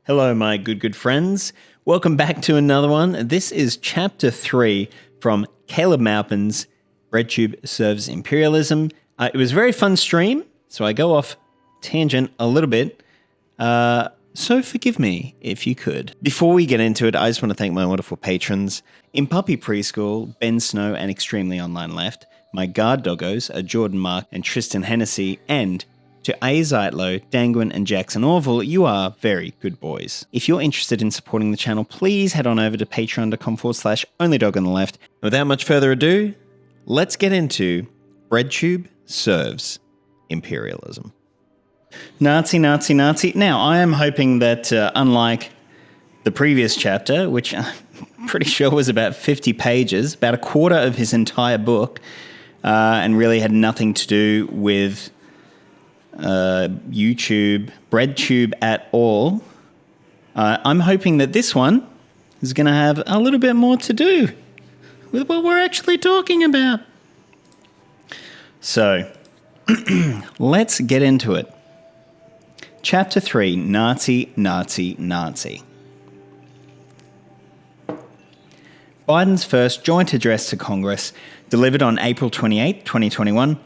Hello, my good friends. Welcome back to another one. This is Chapter 3 from Caleb Maupin's BreadTube Serves Imperialism. It was a very fun stream, so I go off tangent a little bit. So forgive me if you could. Before we get into it, I just want to thank my wonderful patrons. In Puppy Preschool, Ben Snow and Extremely Online Left, my guard doggos are Jordan Mark and Tristan Hennessy, and to A. Zeitlo, Dangwin, and Jackson Orville, you are very good boys. If you're interested in supporting the channel, please head on over to patreon.com/onlydog-on-the-left. Without much further ado, let's get into BreadTube Serves Imperialism. Nazi, Nazi, Nazi. Now, I am hoping that, unlike the previous chapter, which I'm pretty sure was about 50 pages, about a quarter of his entire book, and really had nothing to do with YouTube, BreadTube at all. I'm hoping that this one is going to have a little bit more to do with what we're actually talking about. So, let's get into it. Chapter 3, Nazi, Nazi, Nazi. Biden's first joint address to Congress, delivered on April 28, 2021,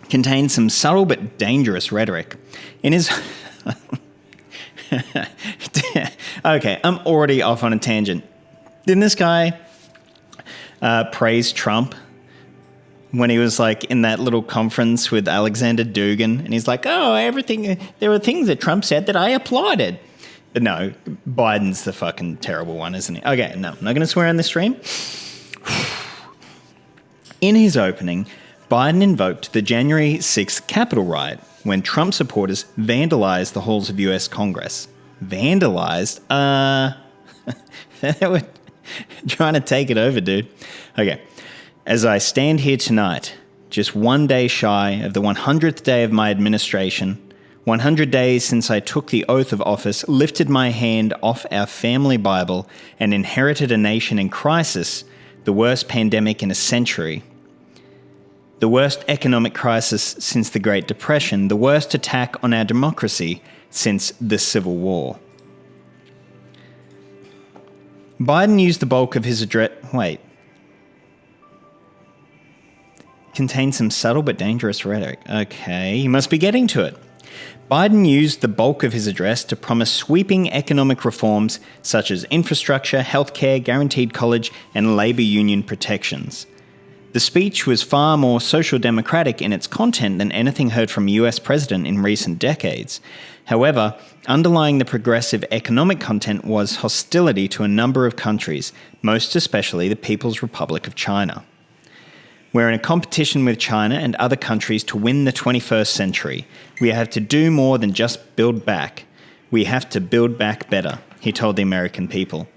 contains some subtle but dangerous rhetoric. In his... Okay, I'm already off on a tangent. Didn't this guy praise Trump when he was like in that little conference with Alexander Dugin? And he's like, oh, everything, there were things that Trump said that I applauded. But no, Biden's the fucking terrible one, isn't he? Okay, no, I'm not going to swear on this stream. In his opening, Biden invoked the January 6th Capitol riot when Trump supporters vandalized the halls of U.S. Congress. Vandalized? They were trying to take it over, dude. Okay. As I stand here tonight, just one day shy of the 100th day of my administration, 100 days since I took the oath of office, lifted my hand off our family Bible, and inherited a nation in crisis, the worst pandemic in a century, the worst economic crisis since the Great Depression, the worst attack on our democracy since the Civil War. Biden used the bulk of his address... Contains some subtle but dangerous rhetoric. Okay, he must be getting to it. Biden used the bulk of his address to promise sweeping economic reforms such as infrastructure, healthcare, guaranteed college, and labor union protections. The speech was far more social democratic in its content than anything heard from a US president in recent decades. However, underlying the progressive economic content was hostility to a number of countries, most especially the People's Republic of China. We're in a competition with China and other countries to win the 21st century. We have to do more than just build back. We have to build back better, he told the American people.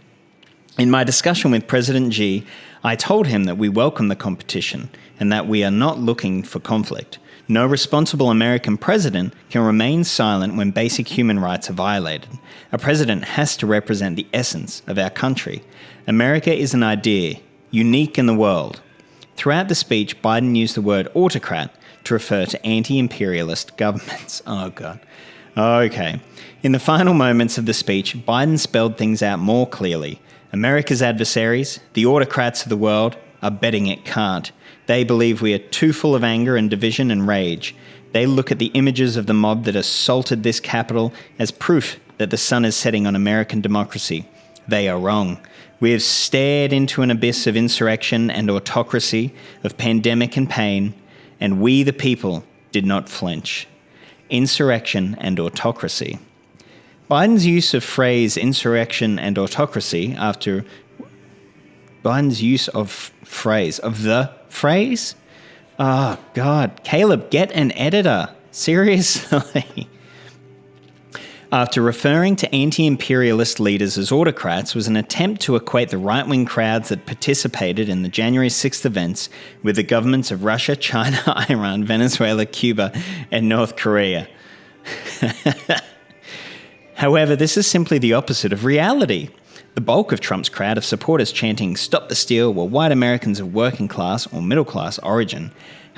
In my discussion with President Xi, I told him that we welcome the competition and that we are not looking for conflict. No responsible American president can remain silent when basic human rights are violated. A president has to represent the essence of our country. America is an idea, unique in the world. Throughout the speech, Biden used the word autocrat to refer to anti-imperialist governments. Oh, God. Okay. In the final moments of the speech, Biden spelled things out more clearly. America's adversaries, the autocrats of the world, are betting it can't. They believe we are too full of anger and division and rage. They look at the images of the mob that assaulted this capital as proof that the sun is setting on American democracy. They are wrong. We have stared into an abyss of insurrection and autocracy, of pandemic and pain, and we, the people, did not flinch. Insurrection and autocracy. Biden's use of phrase insurrection and autocracy after Biden's use of the phrase? Oh, God. Caleb, get an editor. Seriously. After referring to anti-imperialist leaders as autocrats was an attempt to equate the right-wing crowds that participated in the January 6th events with the governments of Russia, China, Iran, Venezuela, Cuba, and North Korea. However, this is simply the opposite of reality. The bulk of Trump's crowd of supporters chanting "Stop the Steal" were white Americans of working class or middle class origin.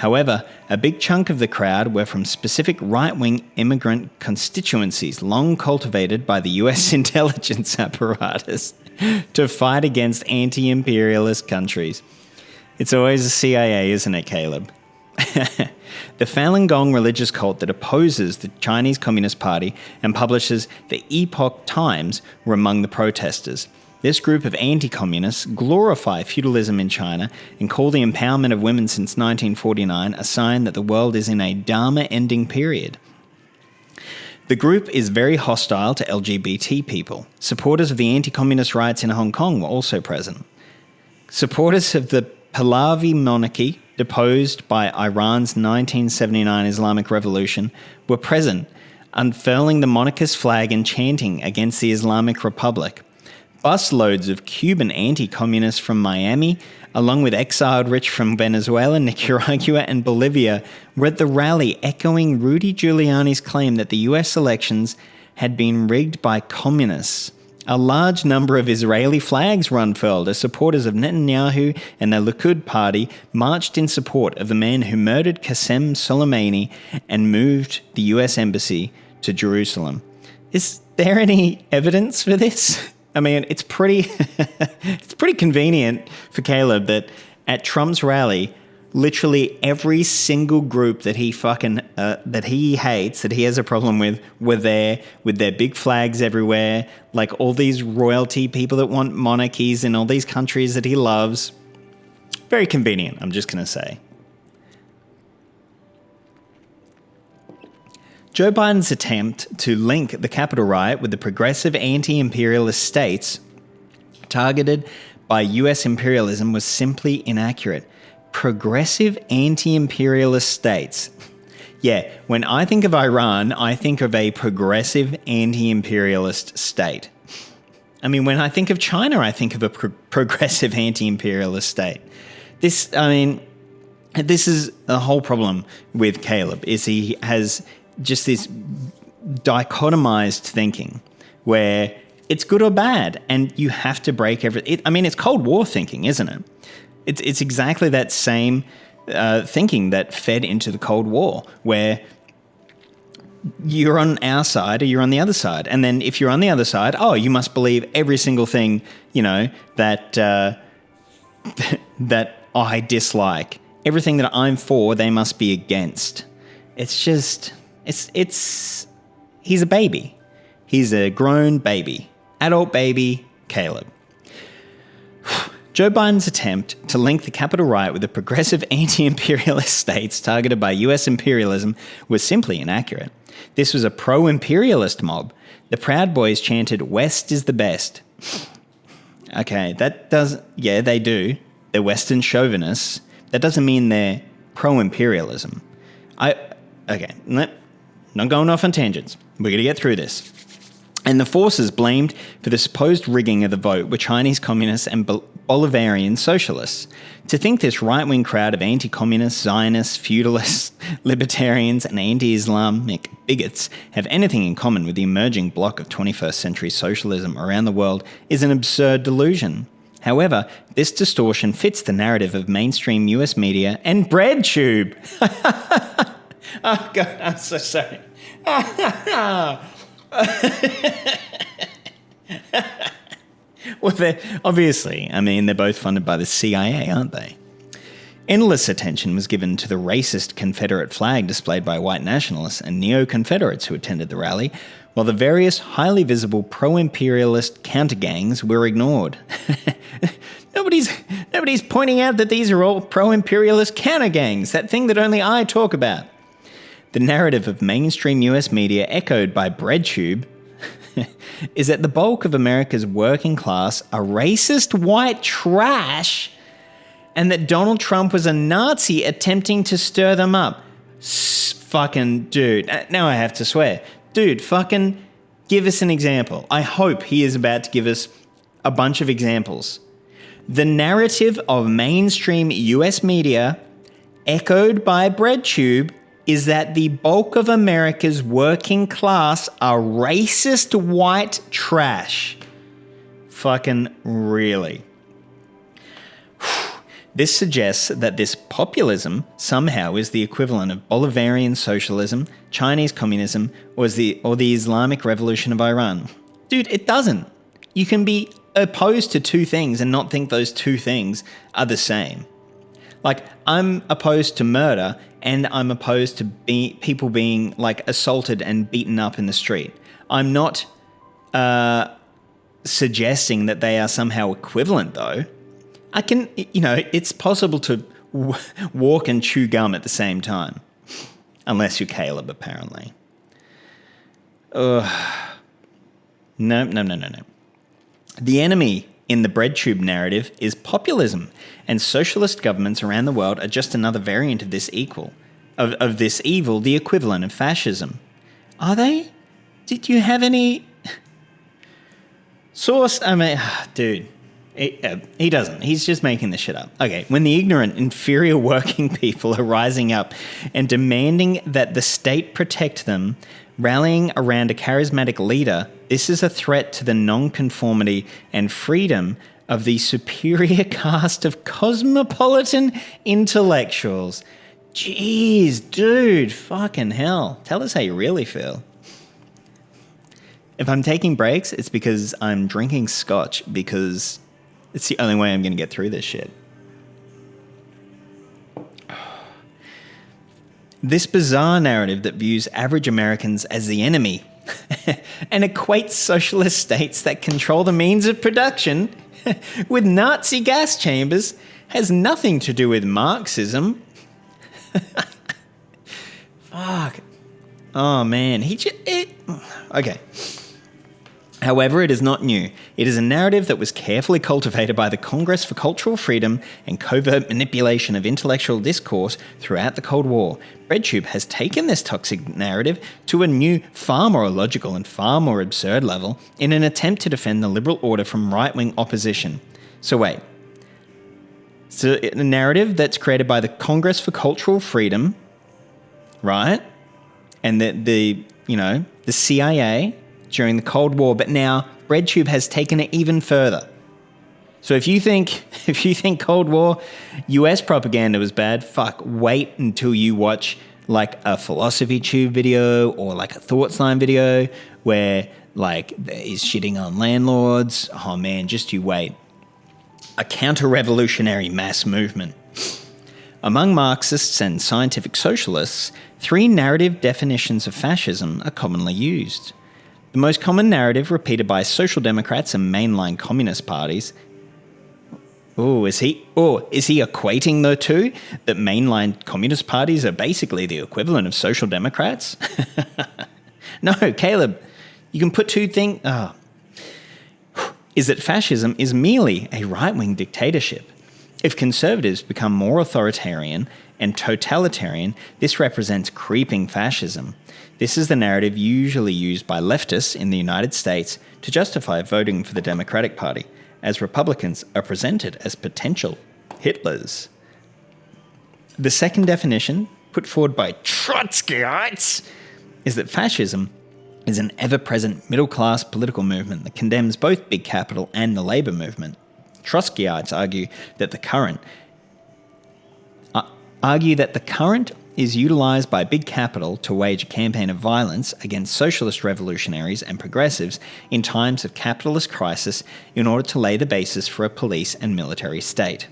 However, a big chunk of the crowd were from specific right-wing immigrant constituencies long cultivated by the US intelligence apparatus to fight against anti-imperialist countries. It's always the CIA, isn't it, Caleb? The Falun Gong religious cult that opposes the Chinese Communist Party and publishes the Epoch Times were among the protesters. This group of anti-communists glorify feudalism in China and call the empowerment of women since 1949 a sign that the world is in a Dharma-ending period. The group is very hostile to LGBT people. Supporters of the anti-communist riots in Hong Kong were also present. Supporters of the Pahlavi monarchy, deposed by Iran's 1979 Islamic Revolution, were present, unfurling the monarchist flag and chanting against the Islamic Republic. Busloads of Cuban anti-communists from Miami, along with exiled rich from Venezuela, Nicaragua, and Bolivia, were at the rally echoing Rudy Giuliani's claim that the US elections had been rigged by communists. A large number of Israeli flags were unfurled as supporters of Netanyahu and the Likud party marched in support of the man who murdered Qasem Soleimani and moved the US embassy to Jerusalem. Is there any evidence for this? I mean, it's pretty convenient for Caleb that at Trump's rally, literally every single group that he that he hates, that he has a problem with, were there with their big flags everywhere, like all these royalty people that want monarchies in all these countries that he loves. Very convenient, I'm just going to say. Joe Biden's attempt to link the Capitol riot with the progressive anti-imperialist states targeted by US imperialism was simply inaccurate. Progressive anti-imperialist states. Yeah, when I think of Iran, I think of a progressive anti-imperialist state. I mean, when I think of China, I think of a progressive anti-imperialist state. This is the whole problem with Caleb, is he has just this dichotomized thinking where it's good or bad and you have to break everything. It's Cold War thinking, isn't it? It's exactly that same thinking that fed into the Cold War, where you're on our side or you're on the other side. And then if you're on the other side, you must believe every single thing, that I dislike. Everything that I'm for, they must be against. It's just... He's a baby. He's a grown baby. Adult baby, Caleb. Joe Biden's attempt to link the Capitol riot with the progressive anti-imperialist states targeted by US imperialism was simply inaccurate. This was a pro-imperialist mob. The Proud Boys chanted, "West is the best." Okay, they do. They're Western chauvinists. That doesn't mean they're pro-imperialism. Not going off on tangents. We're going to get through this. And the forces blamed for the supposed rigging of the vote were Chinese communists and Bolivarian socialists. To think this right-wing crowd of anti-communists, Zionists, feudalists, libertarians, and anti-Islamic bigots have anything in common with the emerging bloc of 21st century socialism around the world is an absurd delusion. However, this distortion fits the narrative of mainstream US media and BreadTube. Oh, God, I'm so sorry. Well, they're both funded by the CIA, aren't they? Endless attention was given to the racist Confederate flag displayed by white nationalists and neo-Confederates who attended the rally, while the various highly visible pro-imperialist counter-gangs were ignored. Nobody's pointing out that these are all pro-imperialist counter-gangs, that thing that only I talk about. The narrative of mainstream US media, echoed by BreadTube, is that the bulk of America's working class are racist white trash and that Donald Trump was a Nazi attempting to stir them up. Fucking dude. Now I have to swear. Dude, fucking give us an example. I hope he is about to give us a bunch of examples. The narrative of mainstream US media, echoed by BreadTube, is that the bulk of America's working class are racist white trash. Fucking really. This suggests that this populism somehow is the equivalent of Bolivarian socialism, Chinese communism, or the Islamic Revolution of Iran. Dude, it doesn't. You can be opposed to two things and not think those two things are the same. Like, I'm opposed to murder and I'm opposed to people being, like, assaulted and beaten up in the street. I'm not suggesting that they are somehow equivalent, though. I can, it's possible to walk and chew gum at the same time. Unless you're Caleb, apparently. No. The enemy in the BreadTube narrative is populism, and socialist governments around the world are just another variant of this of this evil, the equivalent of fascism. Are they? Did you have any source? I mean, dude, he doesn't. He's just making this shit up. Okay, when the ignorant, inferior working people are rising up and demanding that the state protect them, rallying around a charismatic leader, this is a threat to the non-conformity and freedom of the superior caste of cosmopolitan intellectuals. Jeez, dude, fucking hell. Tell us how you really feel. If I'm taking breaks, it's because I'm drinking scotch, because it's the only way I'm going to get through this shit. This bizarre narrative that views average Americans as the enemy and equates socialist states that control the means of production with Nazi gas chambers has nothing to do with Marxism. Fuck. Oh, man. Okay. However, it is not new. It is a narrative that was carefully cultivated by the Congress for Cultural Freedom and covert manipulation of intellectual discourse throughout the Cold War. BreadTube has taken this toxic narrative to a new, far more illogical and far more absurd level in an attempt to defend the liberal order from right-wing opposition. So wait. So a narrative that's created by the Congress for Cultural Freedom, right? And the CIA during the Cold War, but now BreadTube has taken it even further. So if you think Cold War US propaganda was bad, fuck, wait until you watch like a philosophy tube video or like a thoughts line video where like he's shitting on landlords. Oh man, just you wait. A counter-revolutionary mass movement. Among Marxists and scientific socialists, 3 narrative definitions of fascism are commonly used. The most common narrative repeated by social democrats and mainline communist parties. Is he equating the two? That mainline communist parties are basically the equivalent of social democrats? No, Caleb, you can put two things. Is that fascism is merely a right-wing dictatorship. If conservatives become more authoritarian and totalitarian, this represents creeping fascism. This is the narrative usually used by leftists in the United States to justify voting for the Democratic Party, as Republicans are presented as potential Hitlers. The second definition, put forward by Trotskyites, is that fascism is an ever-present middle-class political movement that condemns both big capital and the labour movement. Trotskyites argue that the current is utilised by big capital to wage a campaign of violence against socialist revolutionaries and progressives in times of capitalist crisis in order to lay the basis for a police and military state.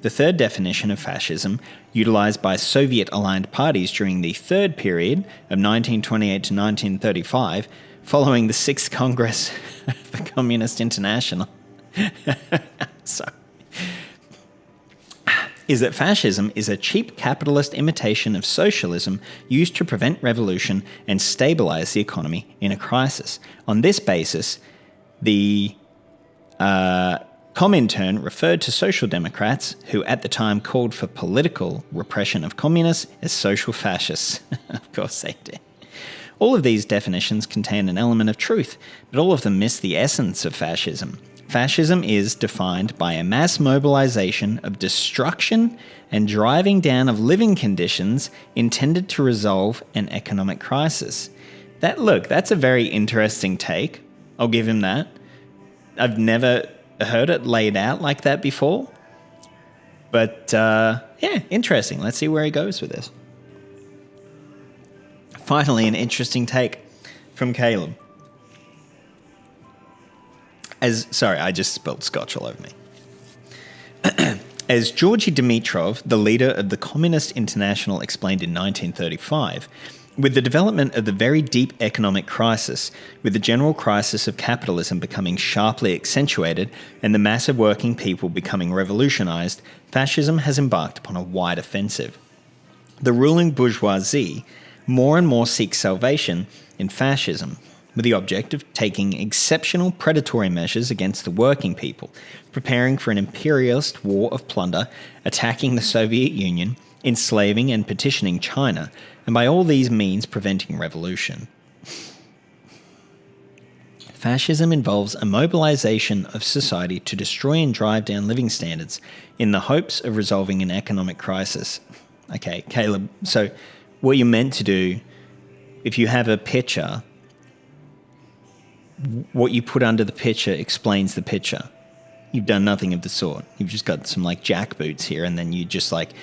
The third definition of fascism, utilised by Soviet-aligned parties during the third period of 1928 to 1935, following the 6th Congress of the Communist International, is that fascism is a cheap capitalist imitation of socialism used to prevent revolution and stabilise the economy in a crisis. On this basis, the Comintern referred to social democrats, who at the time called for political repression of communists, as social fascists. Of course they did. All of these definitions contain an element of truth, but all of them miss the essence of fascism. Fascism is defined by a mass mobilization of destruction and driving down of living conditions intended to resolve an economic crisis. That's a very interesting take. I'll give him that. I've never heard it laid out like that before. But, yeah, interesting. Let's see where he goes with this. Finally, an interesting take from Caleb. Sorry, I just spilled scotch all over me. As Georgy Dimitrov, the leader of the Communist International, explained in 1935, with the development of the very deep economic crisis, with the general crisis of capitalism becoming sharply accentuated and the mass of working people becoming revolutionized, fascism has embarked upon a wide offensive. The ruling bourgeoisie more and more seeks salvation in fascism, with the object of taking exceptional predatory measures against the working people, preparing for an imperialist war of plunder, attacking the Soviet Union, enslaving and petitioning China, and by all these means preventing revolution. Fascism involves a mobilization of society to destroy and drive down living standards in the hopes of resolving an economic crisis. Okay, Caleb, so what you're meant to do, if you have a picture, what you put under the picture explains the picture. You've done nothing of the sort. You've just got some like jackboots here, and then you just like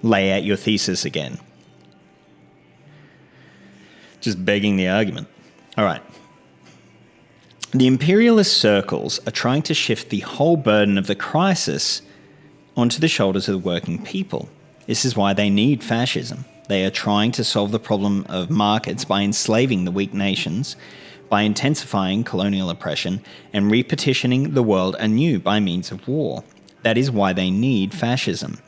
lay out your thesis again. Just begging the argument. All right. The imperialist circles are trying to shift the whole burden of the crisis onto the shoulders of the working people. This is why they need fascism. They are trying to solve the problem of markets by enslaving the weak nations, by intensifying colonial oppression and repetitioning the world anew by means of war. That is why they need fascism.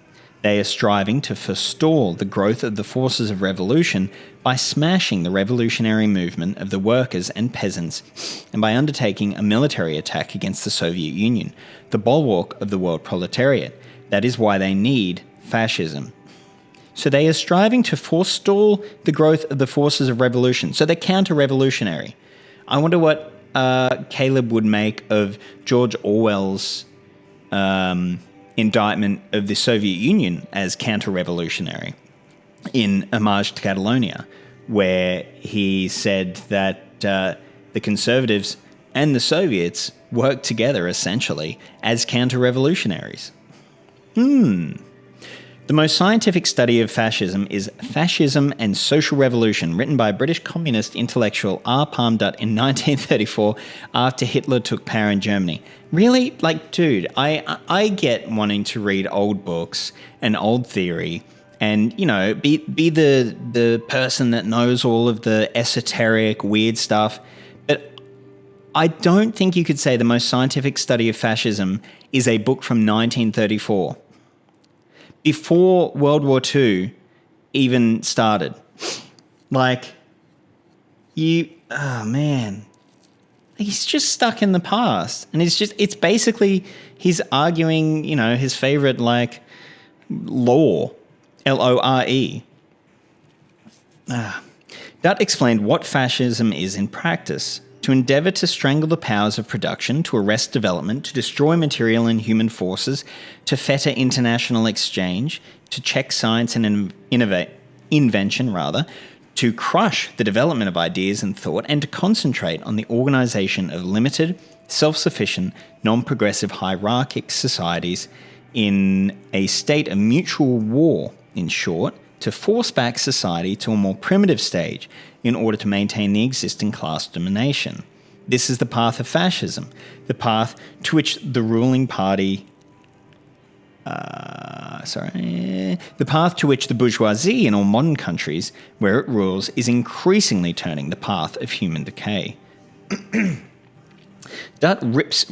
They are striving to forestall the growth of the forces of revolution by smashing the revolutionary movement of the workers and peasants and by undertaking a military attack against the Soviet Union, the bulwark of the world proletariat. That is why they need fascism. So they are striving to forestall the growth of the forces of revolution. So they're counter-revolutionary. I wonder what Caleb would make of George Orwell's indictment of the Soviet Union as counter-revolutionary in Homage to Catalonia, where he said that the conservatives and the Soviets worked together essentially as counter-revolutionaries. The most scientific study of fascism is Fascism and Social Revolution, written by British communist intellectual R. Palm Dutt in 1934 after Hitler took power in Germany. Really? Like, dude, I get wanting to read old books and old theory and, you know, be the person that knows all of the esoteric, weird stuff. But I don't think you could say the most scientific study of fascism is a book from 1934. Before World War II even started. Like, oh man. He's just stuck in the past. And it's basically, he's arguing, you know, his favorite, like, law, Lore. Dutt explained what fascism is in practice. To endeavour to strangle the powers of production, to arrest development, to destroy material and human forces, to fetter international exchange, to check science and invention, to crush the development of ideas and thought, and to concentrate on the organisation of limited, self-sufficient, non-progressive hierarchic societies in a state of mutual war, in short, to force back society to a more primitive stage in order to maintain the existing class domination. This is the path of fascism, the path to which the ruling party... the path to which the bourgeoisie in all modern countries where it rules is increasingly turning the path of human decay. Dutt rips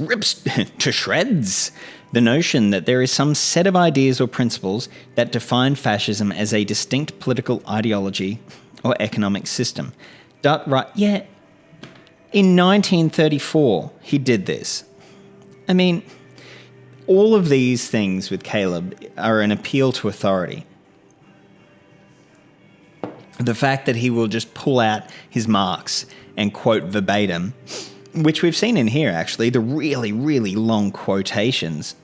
to shreds the notion that there is some set of ideas or principles that define fascism as a distinct political ideology or economic system. Dutt in 1934 he did this. I mean, all of these things with Caleb are an appeal to authority. The fact that he will just pull out his Marx and quote verbatim, which we've seen in here actually, the really, really long quotations,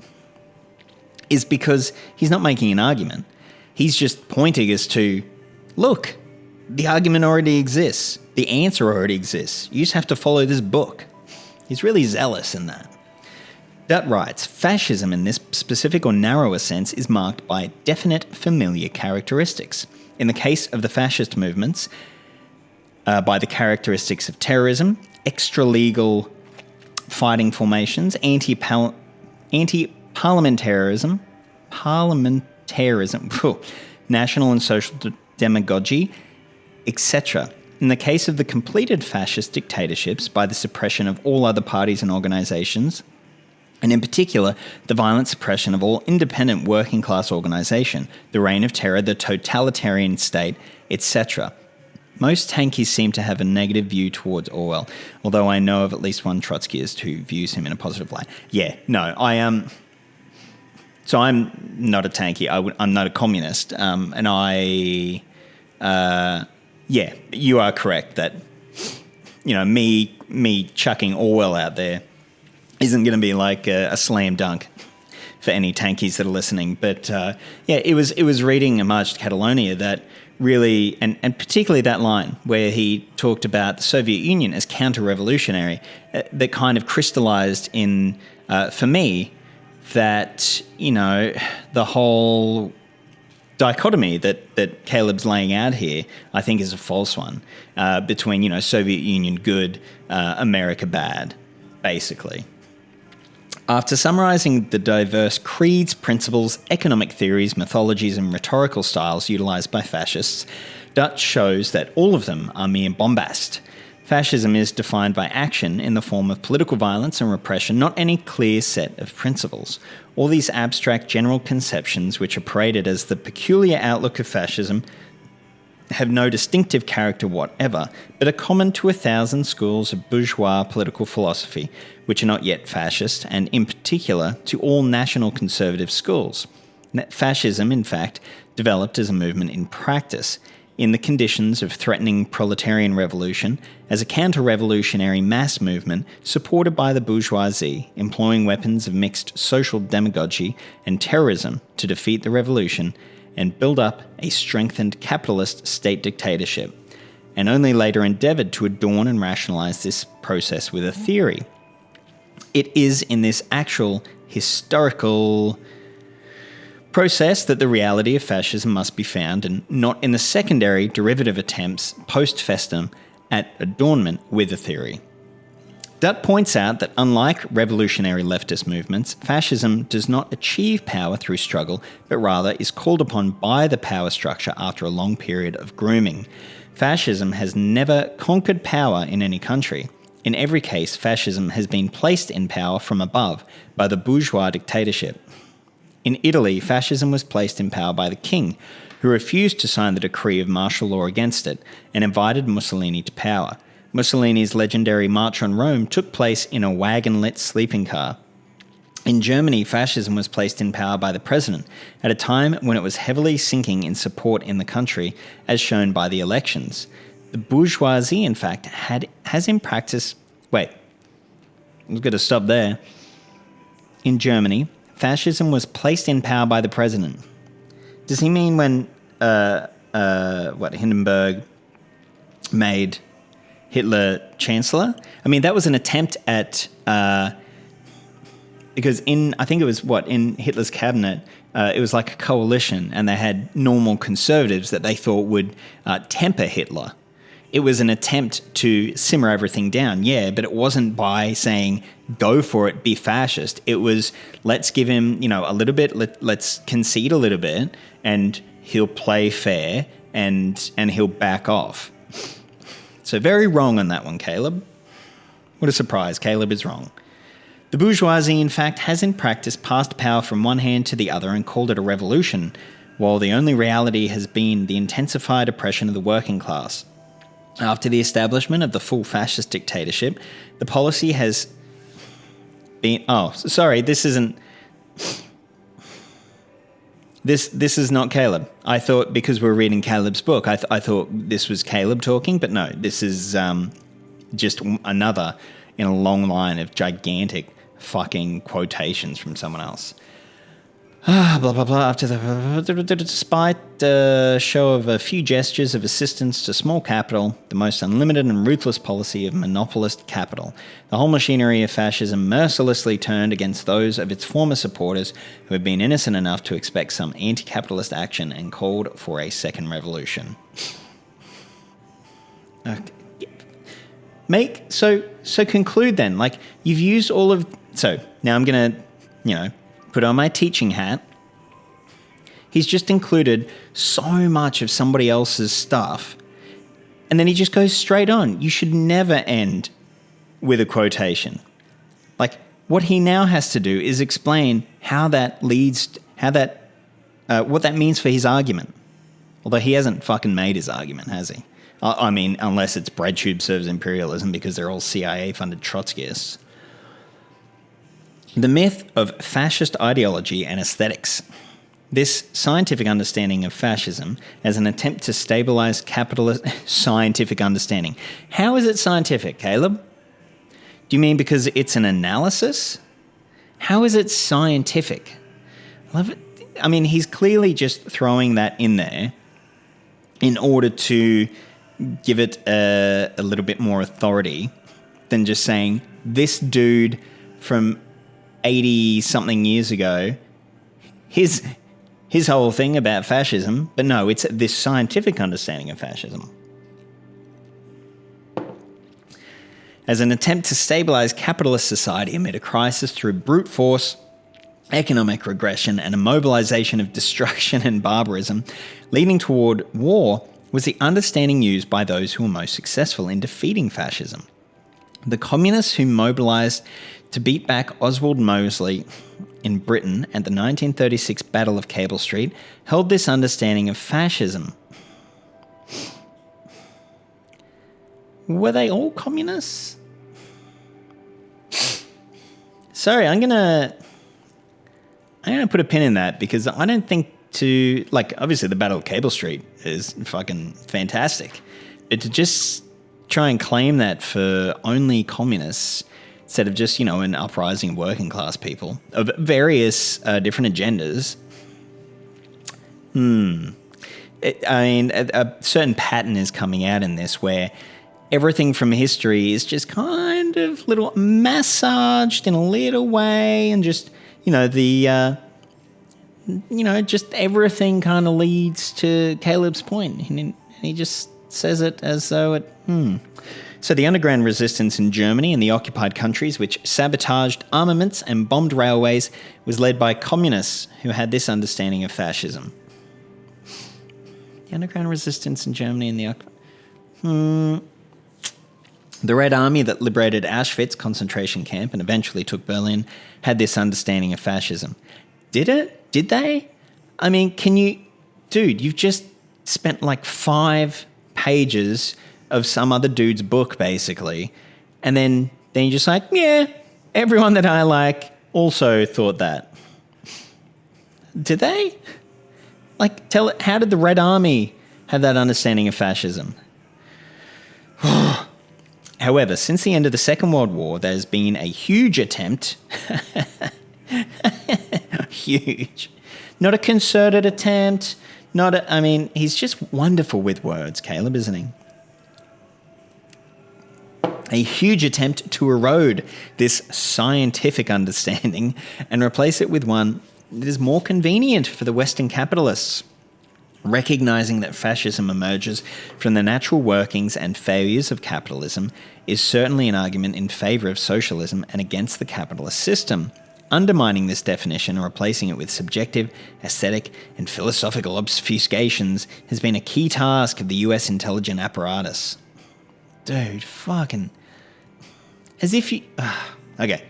is because he's not making an argument. He's just pointing us to, look, the argument already exists. The answer already exists. You just have to follow this book. He's really zealous in that. Dutt writes, fascism in this specific or narrower sense is marked by definite familiar characteristics. In the case of the fascist movements, by the characteristics of terrorism, extra-legal fighting formations, anti-parliamentarism, national and social demagogy, etc. In the case of the completed fascist dictatorships, by the suppression of all other parties and organisations, and in particular, the violent suppression of all independent working-class organisation, the reign of terror, the totalitarian state, etc. Most tankies seem to have a negative view towards Orwell, although I know of at least one Trotskyist who views him in a positive light. Yeah, no, I am... So I'm not a tankie. I'm not a communist, and I... yeah, you are correct that, you know, me chucking Orwell out there isn't going to be like a slam dunk for any tankies that are listening. But yeah, it was reading A March to Catalonia that really, and particularly that line where he talked about the Soviet Union as counter-revolutionary, that kind of crystallized in, for me, that, you know, the whole dichotomy that Caleb's laying out here, I think, is a false one, between, you know, Soviet Union good, America bad, basically. After summarising the diverse creeds, principles, economic theories, mythologies and rhetorical styles utilised by fascists, Dutt shows that all of them are mere bombast. Fascism is defined by action in the form of political violence and repression, not any clear set of principles. All these abstract general conceptions, which are paraded as the peculiar outlook of fascism, have no distinctive character whatever, but are common to 1,000 schools of bourgeois political philosophy, which are not yet fascist, and in particular to all national conservative schools. Fascism, in fact, developed as a movement in practice, in the conditions of threatening proletarian revolution, as a counter-revolutionary mass movement supported by the bourgeoisie, employing weapons of mixed social demagogy and terrorism to defeat the revolution and build up a strengthened capitalist state dictatorship, and only later endeavoured to adorn and rationalise this process with a theory. It is in this actual historical process that the reality of fascism must be found, and not in the secondary derivative attempts post festum at adornment with a theory. Dutt points out that unlike revolutionary leftist movements, fascism does not achieve power through struggle, but rather is called upon by the power structure after a long period of grooming. Fascism has never conquered power in any country. In every case, fascism has been placed in power from above by the bourgeois dictatorship. In Italy, fascism was placed in power by the king, who refused to sign the decree of martial law against it and invited Mussolini to power. Mussolini's legendary March on Rome took place in a wagon-lit sleeping car. In Germany, fascism was placed in power by the president at a time when it was heavily sinking in support in the country, as shown by the elections. The bourgeoisie, in fact, has in practice... Wait, I'm going to stop there. In Germany, fascism was placed in power by the president. Does he mean when Hindenburg made Hitler chancellor? I mean, that was an attempt at... because in Hitler's cabinet, it was like a coalition, and they had normal conservatives that they thought would temper Hitler. It was an attempt to simmer everything down, yeah, but it wasn't by saying, go for it, be fascist. It was, let's give him, a little bit, let's concede a little bit, and he'll play fair, and he'll back off. So very wrong on that one, Caleb. What a surprise, Caleb is wrong. The bourgeoisie, in fact, has in practice passed power from one hand to the other and called it a revolution, while the only reality has been the intensified oppression of the working class. After the establishment of the full fascist dictatorship, the policy has been... Oh, sorry, this isn't... This is not Caleb. I thought, because we're reading Caleb's book, I thought this was Caleb talking, but no, this is just another in a long line of gigantic fucking quotations from someone else. Blah, blah, blah. Despite the show of a few gestures of assistance to small capital, the most unlimited and ruthless policy of monopolist capital, the whole machinery of fascism mercilessly turned against those of its former supporters who had been innocent enough to expect some anti-capitalist action and called for a second revolution. So conclude then. Like, you've used all of... So, now I'm going to, put on my teaching hat. He's just included so much of somebody else's stuff, and then he just goes straight on. You should never end with a quotation. Like, what he now has to do is explain what that means for his argument. Although he hasn't fucking made his argument, has he? I mean, unless it's BreadTube serves imperialism because they're all CIA-funded Trotskyists. The myth of fascist ideology and aesthetics. This scientific understanding of fascism as an attempt to stabilize capitalist scientific understanding. How is it scientific, Caleb? Do you mean because it's an analysis? How is it scientific? Love it. I mean, he's clearly just throwing that in there in order to give it a little bit more authority than just saying this dude from 80-something years ago, his whole thing about fascism, but no, it's this scientific understanding of fascism. As an attempt to stabilize capitalist society amid a crisis through brute force, economic regression, and a mobilization of destruction and barbarism, leading toward war, was the understanding used by those who were most successful in defeating fascism. The communists who mobilized to beat back Oswald Mosley in Britain at the 1936 Battle of Cable Street held this understanding of fascism. Were they all communists? Sorry, I'm gonna put a pin in that because I don't think obviously the Battle of Cable Street is fucking fantastic, but to just try and claim that for only communists instead of just, an uprising of working class people of various different agendas. A certain pattern is coming out in this where everything from history is just kind of little massaged in a little way, and just, just everything kind of leads to Caleb's point. And he just says it as though it... So the underground resistance in Germany and the occupied countries, which sabotaged armaments and bombed railways, was led by communists who had this understanding of fascism. The underground resistance in Germany and the occupied... The Red Army that liberated Auschwitz concentration camp and eventually took Berlin had this understanding of fascism. Did it? Did they? I mean, Dude, you've just spent like 5 pages of some other dude's book, basically. And then you're just like, yeah, everyone that I like also thought that. Did they? Like, how did the Red Army have that understanding of fascism? However, since the end of the Second World War, there's been a huge attempt... huge. Not a concerted attempt. He's just wonderful with words, Caleb, isn't he? A huge attempt to erode this scientific understanding and replace it with one that is more convenient for the Western capitalists. Recognizing that fascism emerges from the natural workings and failures of capitalism is certainly an argument in favor of socialism and against the capitalist system. Undermining this definition and replacing it with subjective, aesthetic, and philosophical obfuscations has been a key task of the US intelligence apparatus. Dude, fucking... As if you... Okay.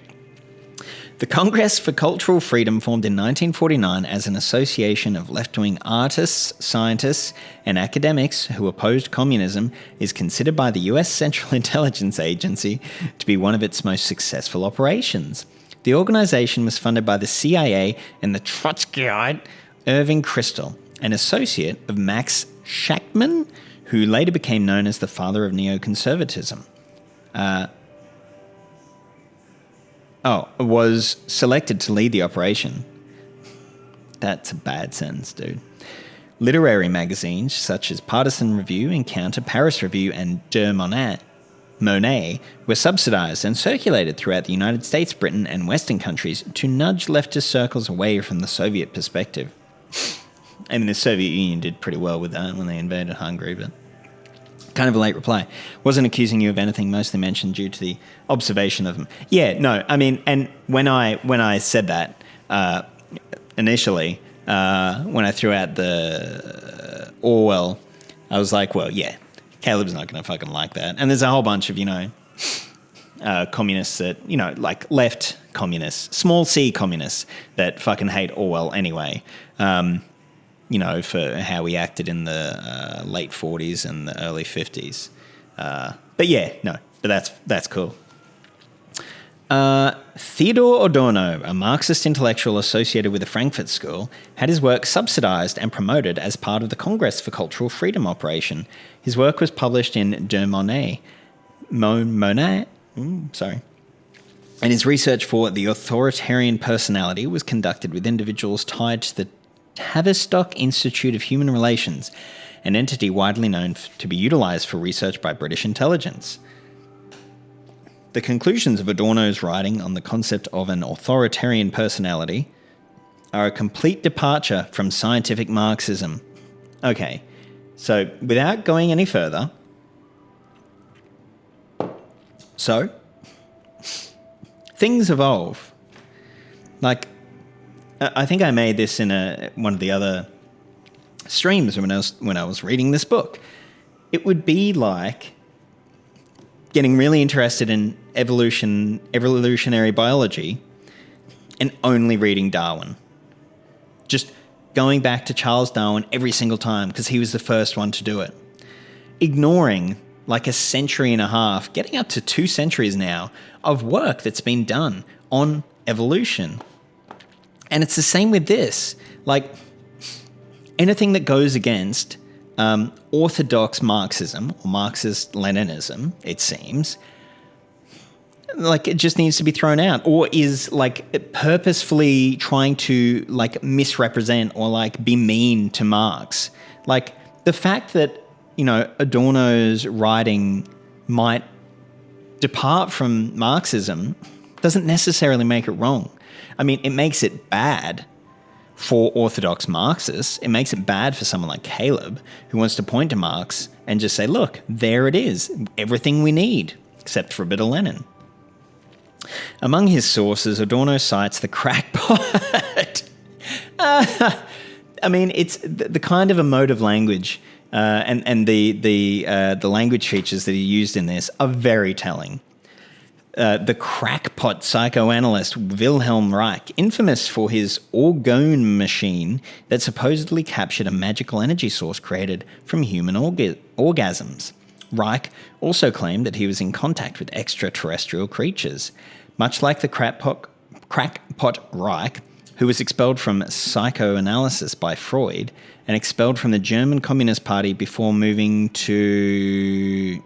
The Congress for Cultural Freedom, formed in 1949 as an association of left-wing artists, scientists, and academics who opposed communism, is considered by the US Central Intelligence Agency to be one of its most successful operations. The organization was funded by the CIA and the Trotskyite Irving Kristol, an associate of Max Shachtman, who later became known as the father of neoconservatism. Was selected to lead the operation. That's a bad sentence, dude. Literary magazines such as Partisan Review, Encounter, Paris Review, and Deux Monet were subsidized and circulated throughout the United States, Britain, and Western countries to nudge leftist circles away from the Soviet perspective. I mean, the Soviet Union did pretty well with that when they invaded Hungary, but kind of a late reply. Wasn't accusing you of anything, mostly mentioned due to the observation of them. Yeah, no, I mean, and when I said that initially, when I threw out the Orwell, I was like, well, yeah, Caleb's not going to fucking like that. And there's a whole bunch of, communists that, like left communists, small c communists that fucking hate Orwell anyway, for how he acted in the late 40s and the early 50s. But yeah, no, but that's cool. Theodore Ordono, a Marxist intellectual associated with the Frankfurt School, had his work subsidized and promoted as part of the Congress for Cultural Freedom operation. His work was published in Deux Monet, and his research for the authoritarian personality was conducted with individuals tied to the Tavistock Institute of Human Relations, an entity widely known to be utilized for research by British intelligence. The conclusions of Adorno's writing on the concept of an authoritarian personality are a complete departure from scientific Marxism. Okay, so without going any further, things evolve. Like, I think I made this in one of the other streams when I was reading this book. It would be like getting really interested in evolutionary biology and only reading Darwin. Just going back to Charles Darwin every single time because he was the first one to do it. Ignoring like a century and a half, getting up to 2 centuries now, of work that's been done on evolution. And it's the same with this. Like, anything that goes against orthodox Marxism, or Marxist-Leninism, it seems, like, it just needs to be thrown out, or is, like, purposefully trying to, like, misrepresent or, like, be mean to Marx. Like, the fact that, Adorno's writing might depart from Marxism doesn't necessarily make it wrong. I mean, it makes it bad for orthodox Marxists. It makes it bad for someone like Caleb, who wants to point to Marx and just say, look, there it is, everything we need, except for a bit of Lenin. Among his sources, Adorno cites the crackpot. I mean, it's the kind of emotive language and the language features that he used in this are very telling. The crackpot psychoanalyst Wilhelm Reich, infamous for his orgone machine that supposedly captured a magical energy source created from human orgasms. Reich also claimed that he was in contact with extraterrestrial creatures. Much like the crackpot Reich, who was expelled from psychoanalysis by Freud and expelled from the German Communist Party before moving to...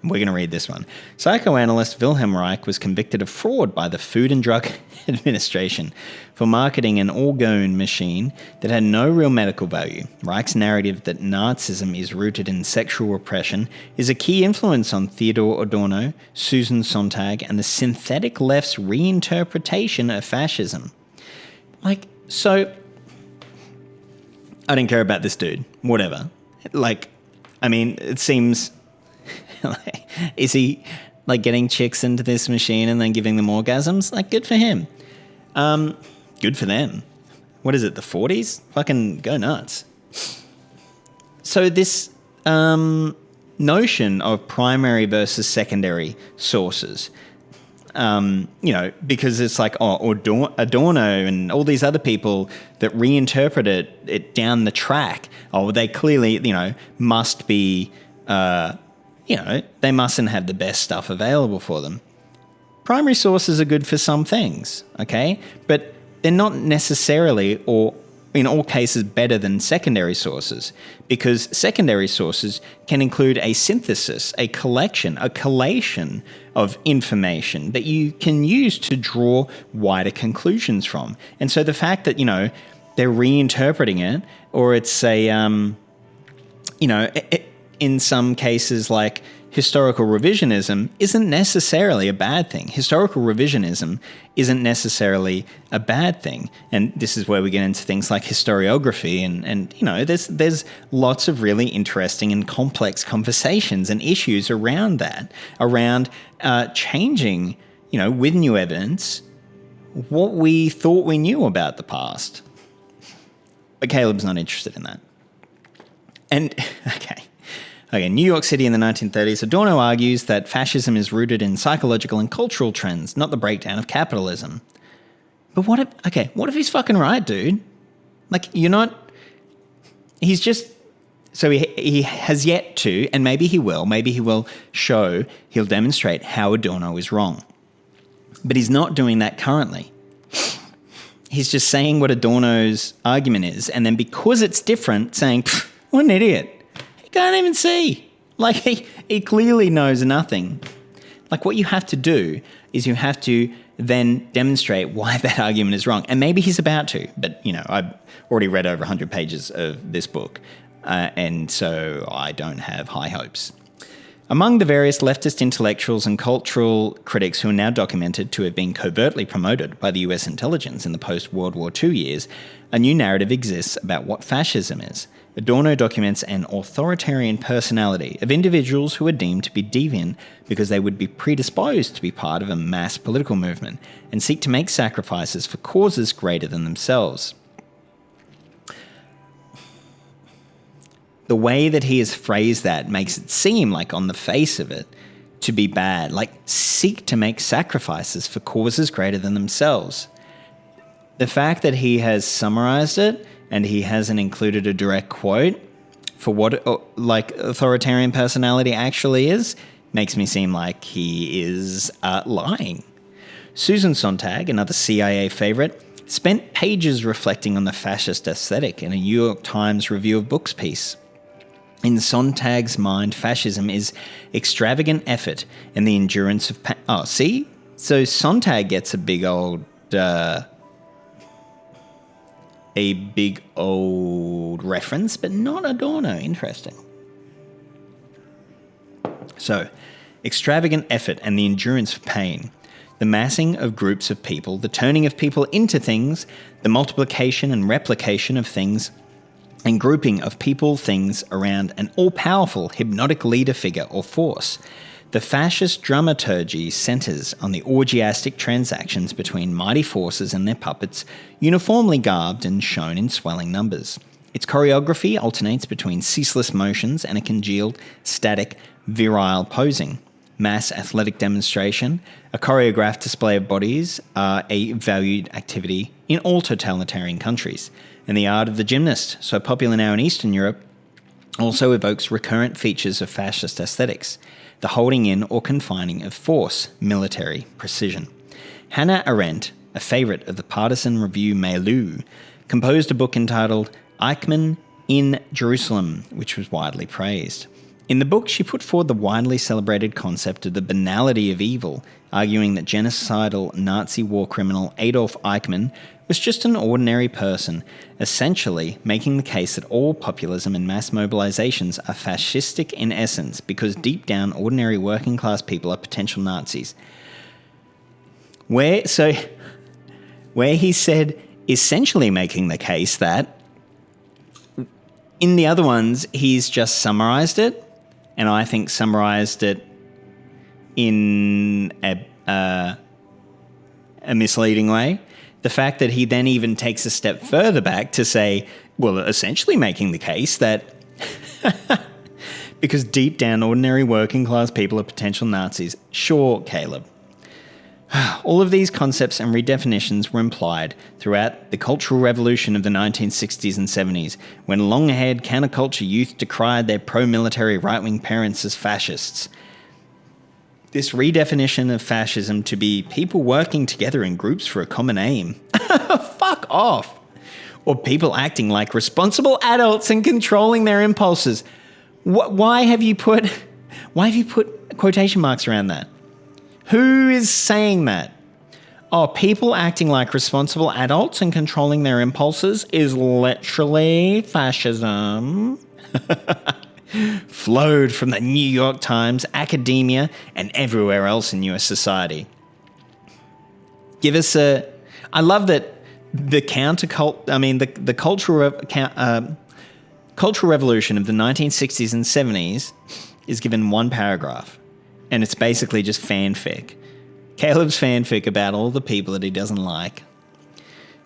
We're going to read this one. Psychoanalyst Wilhelm Reich was convicted of fraud by the Food and Drug Administration for marketing an orgone machine that had no real medical value. Reich's narrative that Nazism is rooted in sexual repression is a key influence on Theodore Ordono, Susan Sontag, and the synthetic left's reinterpretation of fascism. Like, so... I don't care about this dude. Whatever. Like, I mean, it seems... Is he like getting chicks into this machine and then giving them orgasms? Like, good for him. Good for them. What is it, the 40s? Fucking go nuts. So this notion of primary versus secondary sources, because it's like, Adorno and all these other people that reinterpret it down the track, they clearly, must be... they mustn't have the best stuff available for them. Primary sources are good for some things, okay? But they're not necessarily or in all cases better than secondary sources, because secondary sources can include a synthesis, a collection, a collation of information that you can use to draw wider conclusions from. And so the fact that, they're reinterpreting it, or it's a, in some cases like historical revisionism isn't necessarily a bad thing. Historical revisionism isn't necessarily a bad thing. And this is where we get into things like historiography and there's lots of really interesting and complex conversations and issues around that, around changing, with new evidence, what we thought we knew about the past. But Caleb's not interested in that. And, okay, New York City in the 1930s, Adorno argues that fascism is rooted in psychological and cultural trends, not the breakdown of capitalism. But what if he's fucking right, dude? He's just, so he has yet to, and maybe he will he'll demonstrate how Adorno is wrong. But he's not doing that currently. He's just saying what Adorno's argument is, and then because it's different, saying, what an idiot. Can't even see. He clearly knows nothing. What you have to do is you have to then demonstrate why that argument is wrong. And maybe he's about to, but, I've already read over 100 pages of this book, and so I don't have high hopes. Among the various leftist intellectuals and cultural critics who are now documented to have been covertly promoted by the US intelligence in the post-World War II years, a new narrative exists about what fascism is. Adorno documents an authoritarian personality of individuals who are deemed to be deviant because they would be predisposed to be part of a mass political movement and seek to make sacrifices for causes greater than themselves. The way that he has phrased that makes it seem like, on the face of it, to be bad, seek to make sacrifices for causes greater than themselves. The fact that he has summarized it and he hasn't included a direct quote for what authoritarian personality actually is makes me seem like he is lying. Susan Sontag, another CIA favorite, spent pages reflecting on the fascist aesthetic in a New York Times Review of Books piece. In Sontag's mind, fascism is extravagant effort and the endurance of pain. Oh, see? So Sontag gets a big old reference, but not Adorno. Interesting. So, extravagant effort and the endurance of pain, the massing of groups of people, the turning of people into things, the multiplication and replication of things, and grouping of people, things around an all-powerful hypnotic leader figure or force. The fascist dramaturgy centres on the orgiastic transactions between mighty forces and their puppets, uniformly garbed and shown in swelling numbers. Its choreography alternates between ceaseless motions and a congealed, static, virile posing. Mass athletic demonstration, a choreographed display of bodies, are a valued activity in all totalitarian countries. And the art of the gymnast, so popular now in Eastern Europe, also evokes recurrent features of fascist aesthetics, the holding in or confining of force, military precision. Hannah Arendt, a favourite of the partisan review milieu, composed a book entitled Eichmann in Jerusalem, which was widely praised. In the book, she put forward the widely celebrated concept of the banality of evil, arguing that genocidal Nazi war criminal Adolf Eichmann was just an ordinary person, essentially making the case that all populism and mass mobilizations are fascistic in essence because deep down ordinary working class people are potential Nazis. Where he said essentially making the case that in the other ones he's just summarized it, and I think summarized it in a misleading way. The fact that he then even takes a step further back to say, well, essentially making the case that because deep down ordinary working class people are potential Nazis. Sure, Caleb. All of these concepts and redefinitions were implied throughout the Cultural Revolution of the 1960s and 70s, when long-haired counterculture youth decried their pro-military right-wing parents as fascists. This redefinition of fascism to be people working together in groups for a common aim. Fuck off. or people acting like responsible adults and controlling their impulses. Why have you put quotation marks around that? Who is saying that? Oh, people acting like responsible adults and controlling their impulses is literally fascism. Flowed from the New York Times, academia, and everywhere else in US society. I love that the the cultural revolution of the 1960s and 70s is given one paragraph, and it's basically just fanfic. Caleb's fanfic about all the people that he doesn't like.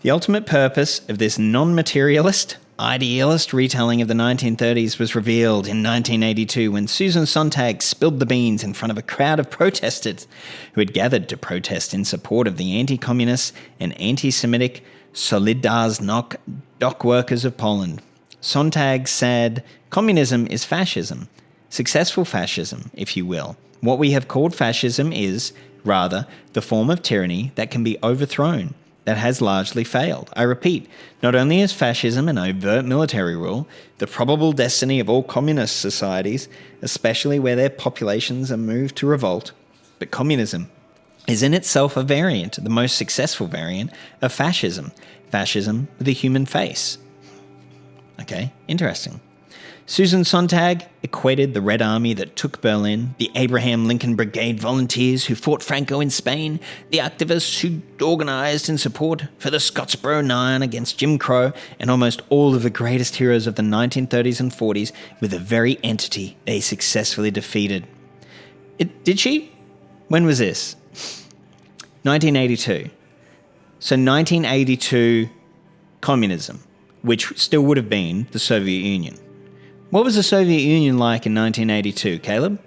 The ultimate purpose of this non-materialist, idealist retelling of the 1930s was revealed in 1982 when Susan Sontag spilled the beans in front of a crowd of protesters who had gathered to protest in support of the anti-communist and anti-Semitic Solidarność dock workers of Poland. Sontag said, "Communism is fascism, successful fascism, if you will. What we have called fascism is, rather, the form of tyranny that can be overthrown, that has largely failed. I repeat, not only is fascism an overt military rule, the probable destiny of all communist societies, especially where their populations are moved to revolt, but communism is in itself a variant, the most successful variant of fascism with a human face." Okay, interesting. Susan Sontag equated the Red Army that took Berlin, the Abraham Lincoln Brigade volunteers who fought Franco in Spain, the activists who organised in support for the Scottsboro Nine against Jim Crow, and almost all of the greatest heroes of the 1930s and 40s with the very entity they successfully defeated. Did she? When was this? 1982. So 1982 communism, which still would have been the Soviet Union. What was the Soviet Union like in 1982, Caleb?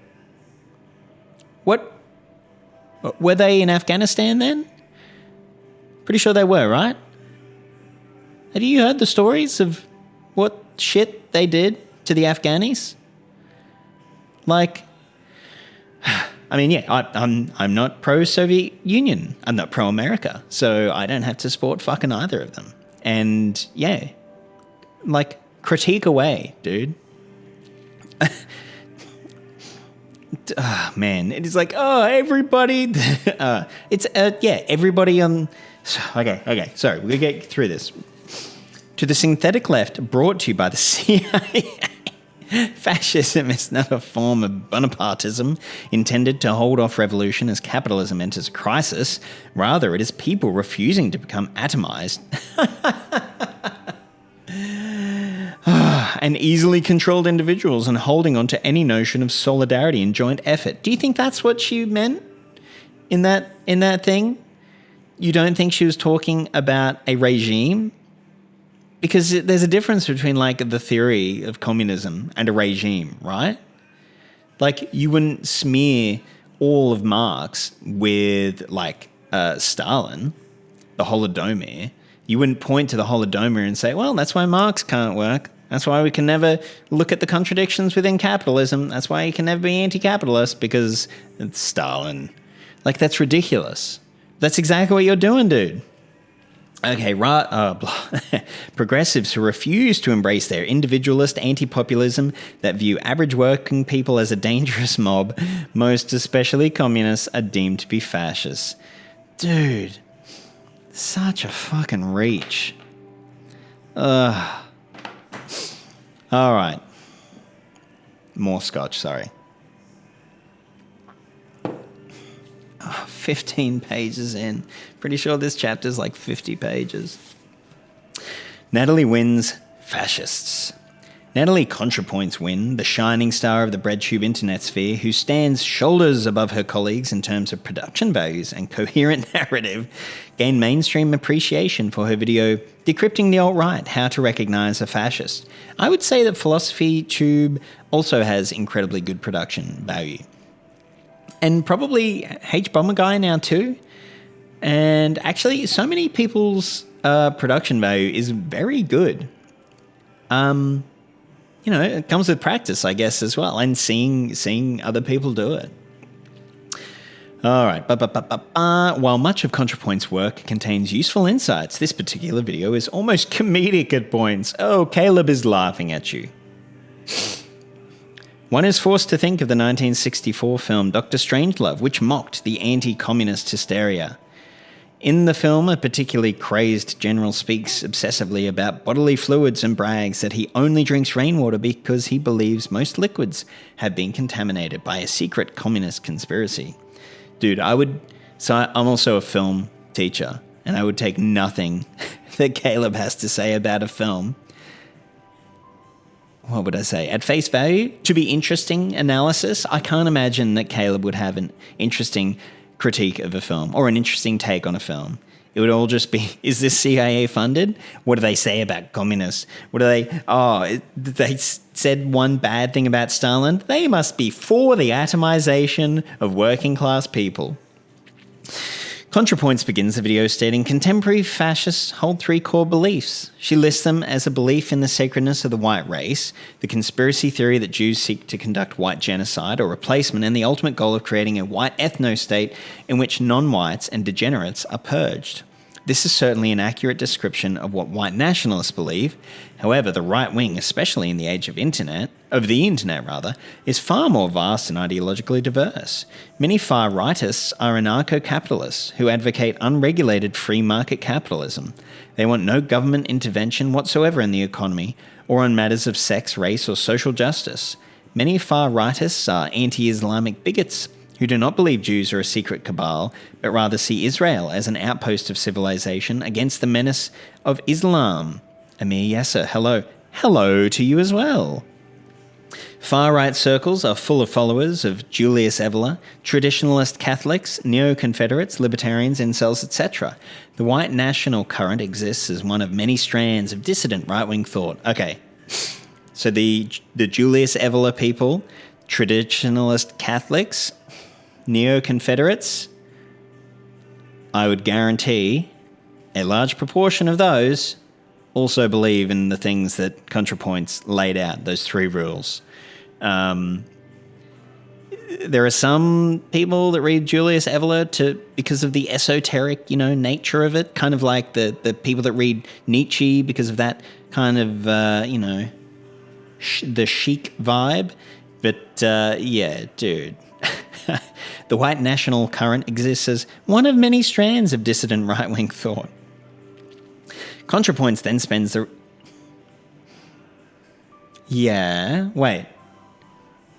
What? Were they in Afghanistan then? Pretty sure they were, right? Have you heard the stories of what shit they did to the Afghanis? Like, I mean, yeah, I'm not pro-Soviet Union. I'm not pro-America, so I don't have to support fucking either of them. And yeah, like, critique away, dude. Man, it is like, everybody. Everybody on. Okay, sorry, we're gonna get through this. To the synthetic left, brought to you by the CIA. Fascism is not a form of Bonapartism intended to hold off revolution as capitalism enters a crisis. Rather, it is people refusing to become atomized and easily controlled individuals and holding on to any notion of solidarity and joint effort. Do you think that's what she meant in that thing? You don't think she was talking about a regime? Because there's a difference between, like, the theory of communism and a regime, right? Like, you wouldn't smear all of Marx with, like, Stalin, the Holodomor. You wouldn't point to the Holodomor and say, well, that's why Marx can't work. That's why we can never look at the contradictions within capitalism. That's why you can never be anti-capitalist, because it's Stalin. Like, that's ridiculous. That's exactly what you're doing, dude. Okay, progressives who refuse to embrace their individualist anti-populism that view average working people as a dangerous mob, most especially communists, are deemed to be fascists. Dude, such a fucking reach. All right. More scotch, sorry. 15 pages in. Pretty sure this chapter's like 50 pages. Natalie Wynn's Fascists. Natalie ContraPoints Wynn, the shining star of the BreadTube internet sphere, who stands shoulders above her colleagues in terms of production values and coherent narrative, gained mainstream appreciation for her video Decrypting the Alt-Right, How to Recognize a Fascist. I would say that PhilosophyTube also has incredibly good production value. And probably H-Bomber Guy now too. And actually, so many people's production value is very good. You know, it comes with practice, I guess, as well, and seeing other people do it. All right. While much of ContraPoint's work contains useful insights, this particular video is almost comedic at points. Oh, Caleb is laughing at you. One is forced to think of the 1964 film Dr. Strangelove, which mocked the anti-communist hysteria. In the film, a particularly crazed general speaks obsessively about bodily fluids and brags that he only drinks rainwater because he believes most liquids have been contaminated by a secret communist conspiracy. Dude, I'm also a film teacher, and I would take nothing that Caleb has to say about a film. What would I say? At face value, to be interesting analysis, I can't imagine that Caleb would have an interesting critique of a film or an interesting take on a film. It would all just be, is this CIA funded? What do they say about communists? They said one bad thing about Stalin. They must be for the atomization of working class people. ContraPoints begins the video stating contemporary fascists hold 3 core beliefs. She lists them as a belief in the sacredness of the white race, the conspiracy theory that Jews seek to conduct white genocide or replacement, and the ultimate goal of creating a white ethno-state in which non-whites and degenerates are purged. This is certainly an accurate description of what white nationalists believe. However, the right wing, especially in the age of the internet, is far more vast and ideologically diverse. Many far rightists are anarcho-capitalists who advocate unregulated free market capitalism. They want no government intervention whatsoever in the economy or on matters of sex, race, or social justice. Many far rightists are anti-Islamic bigots who do not believe Jews are a secret cabal, but rather see Israel as an outpost of civilization against the menace of Islam. Amir Yasser, hello. Hello to you as well. Far-right circles are full of followers of Julius Evola, traditionalist Catholics, neo-Confederates, libertarians, incels, etc. The white national current exists as one of many strands of dissident right-wing thought. Okay, so the Julius Evola people, traditionalist Catholics, neo-Confederates, I would guarantee a large proportion of those also believe in the things that ContraPoints laid out, those 3 rules. There are some people that read Julius Evola because of the esoteric, nature of it, kind of like the people that read Nietzsche because of that kind of, the chic vibe. But, yeah, dude. The white national current exists as one of many strands of dissident right-wing thought. ContraPoints then spends the... Yeah, wait.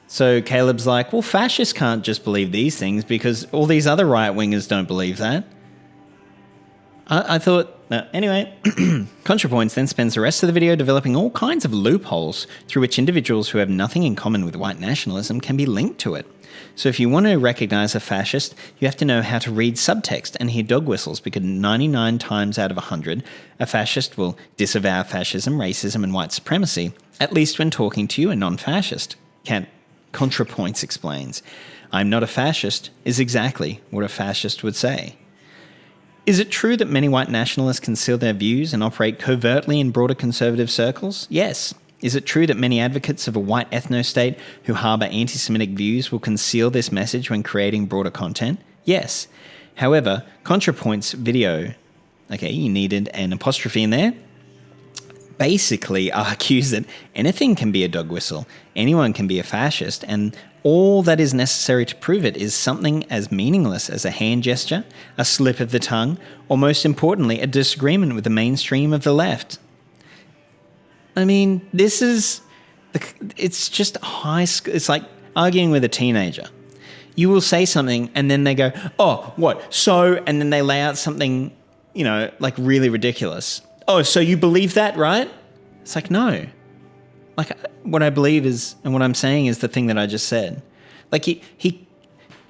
So Caleb's like, well, fascists can't just believe these things because all these other right-wingers don't believe that. I thought... anyway, ContraPoints then spends the rest of the video developing all kinds of loopholes through which individuals who have nothing in common with white nationalism can be linked to it. So if you want to recognize a fascist, you have to know how to read subtext and hear dog whistles, because 99 times out of 100, a fascist will disavow fascism, racism, and white supremacy, at least when talking to you, a non-fascist. ContraPoints explains, "I'm not a fascist" is exactly what a fascist would say. Is it true that many white nationalists conceal their views and operate covertly in broader conservative circles? Yes. Is it true that many advocates of a white ethno-state who harbour anti-Semitic views will conceal this message when creating broader content? Yes. However, ContraPoints video, okay, you needed an apostrophe in there, basically argues that anything can be a dog whistle, anyone can be a fascist, and all that is necessary to prove it is something as meaningless as a hand gesture, a slip of the tongue, or most importantly, a disagreement with the mainstream of the left. I mean, it's just high school. It's like arguing with a teenager. You will say something and then they go, oh, what? So, and then they lay out something, like really ridiculous. Oh, so you believe that, right? It's like, no. Like, what I believe is, and what I'm saying is the thing that I just said. Like,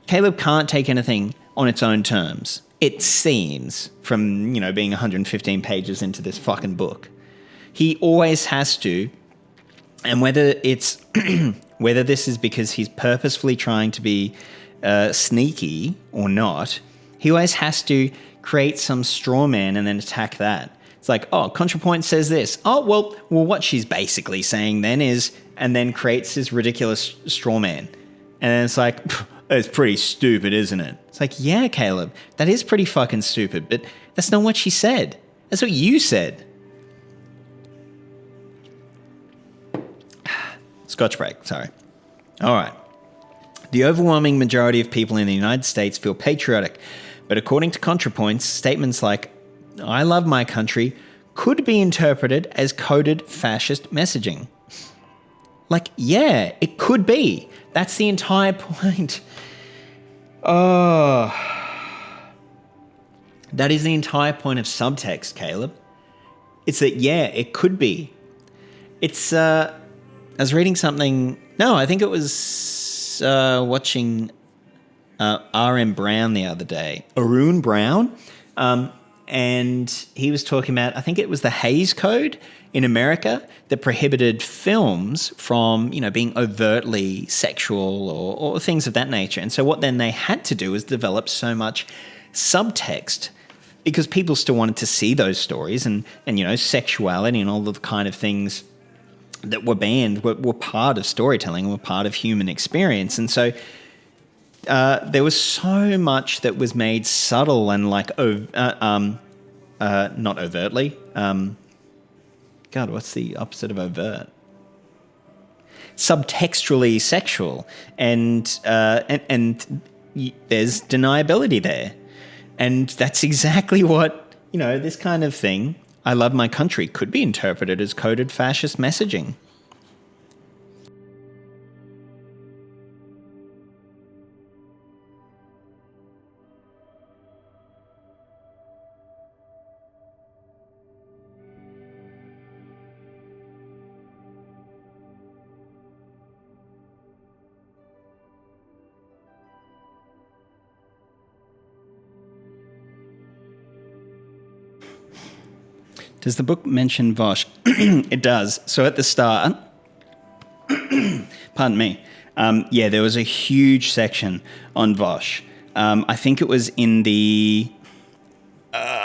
Caleb can't take anything on its own terms. It seems from, being 115 pages into this fucking book. He always has to, and whether this is because he's purposefully trying to be sneaky or not, he always has to create some straw man and then attack that. It's like, oh, ContraPoint says this. Oh, well, what she's basically saying then is, and then creates this ridiculous straw man. And then it's like, It's pretty stupid, isn't it? It's like, yeah, Caleb, that is pretty fucking stupid, but that's not what she said. That's what you said. Scotch break, sorry. All right. The overwhelming majority of people in the United States feel patriotic, but according to ContraPoints, statements like, I love my country, could be interpreted as coded fascist messaging. Like, yeah, it could be. That's the entire point. Oh. That is the entire point of subtext, Caleb. It's that, yeah, it could be. It's, I was reading something, no, I think it was watching R.M. Brown the other day. Arun Brown. And he was talking about, I think it was the Hays Code in America that prohibited films from, being overtly sexual or things of that nature. And so what then they had to do was develop so much subtext because people still wanted to see those stories and sexuality and all the kind of things that were banned were part of storytelling, were part of human experience. And so there was so much that was made subtle and not overtly. God, what's the opposite of overt? Subtextually sexual, and there's deniability there, and that's exactly what this kind of thing. I love my country could be interpreted as coded fascist messaging. Does the book mention Vosh? It does. So at the start, pardon me, there was a huge section on Vosh. I think it was in the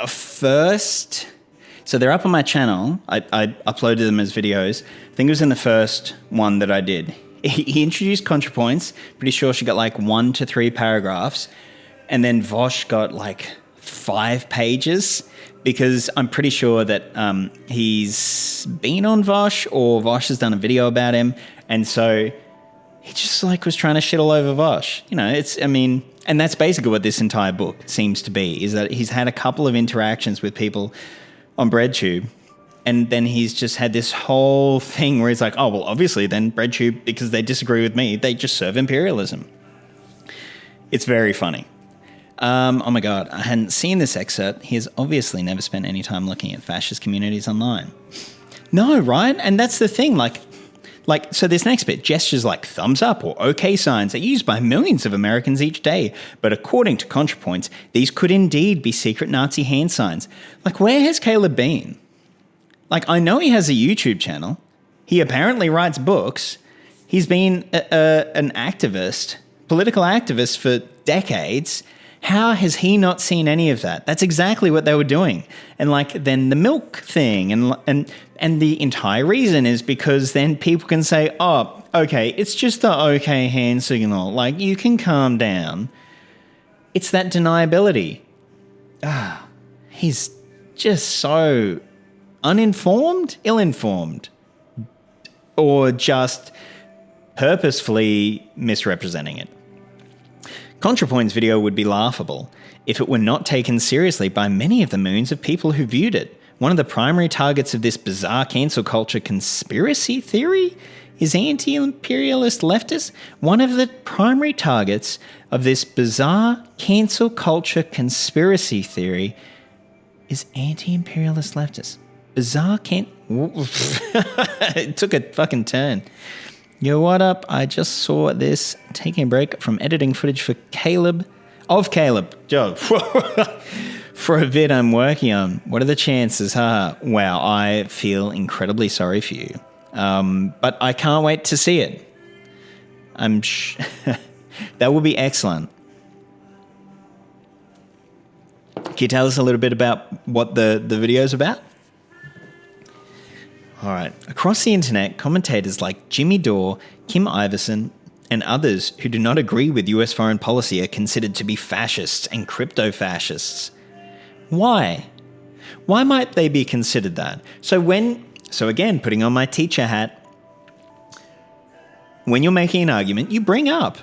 first... So they're up on my channel. I uploaded them as videos. I think it was in the first one that I did. He introduced ContraPoints. Pretty sure she got 1 to 3 paragraphs. And then Vosh got 5 pages. Because I'm pretty sure that he's been on Vosh or Vosh has done a video about him. And so he just was trying to shit all over Vosh. And that's basically what this entire book seems to be, is that he's had a couple of interactions with people on BreadTube. And then he's just had this whole thing where he's like, oh, well, obviously then BreadTube, because they disagree with me, they just serve imperialism. It's very funny. Oh my God, I hadn't seen this excerpt. He has obviously never spent any time looking at fascist communities online. No, right? And that's the thing, so this next bit, gestures like thumbs up or OK signs are used by millions of Americans each day. But according to ContraPoints, these could indeed be secret Nazi hand signs. Where has Caleb been? I know he has a YouTube channel. He apparently writes books. He's been an activist, political activist for decades. How has he not seen any of that? That's exactly what they were doing. And then the milk thing and the entire reason is because then people can say, oh, okay, it's just the okay hand signal. You can calm down. It's that deniability. He's just so uninformed, ill-informed, or just purposefully misrepresenting it. ContraPoint's video would be laughable if it were not taken seriously by many of the millions of people who viewed it. One of the primary targets of this bizarre cancel culture conspiracy theory is anti-imperialist leftists. One of the primary targets of this bizarre cancel culture conspiracy theory is anti-imperialist leftists. Bizarre it took a fucking turn. Yo, what up? I just saw this. Taking a break from editing footage for Caleb. Joe. For a vid I'm working on. What are the chances? Wow, I feel incredibly sorry for you. But I can't wait to see it. That will be excellent. Can you tell us a little bit about what the video is about? All right. Across the internet, commentators like Jimmy Dore, Kim Iverson, and others who do not agree with US foreign policy are considered to be fascists and crypto-fascists. Why? Why might they be considered that? So again, putting on my teacher hat, when you're making an argument, you bring up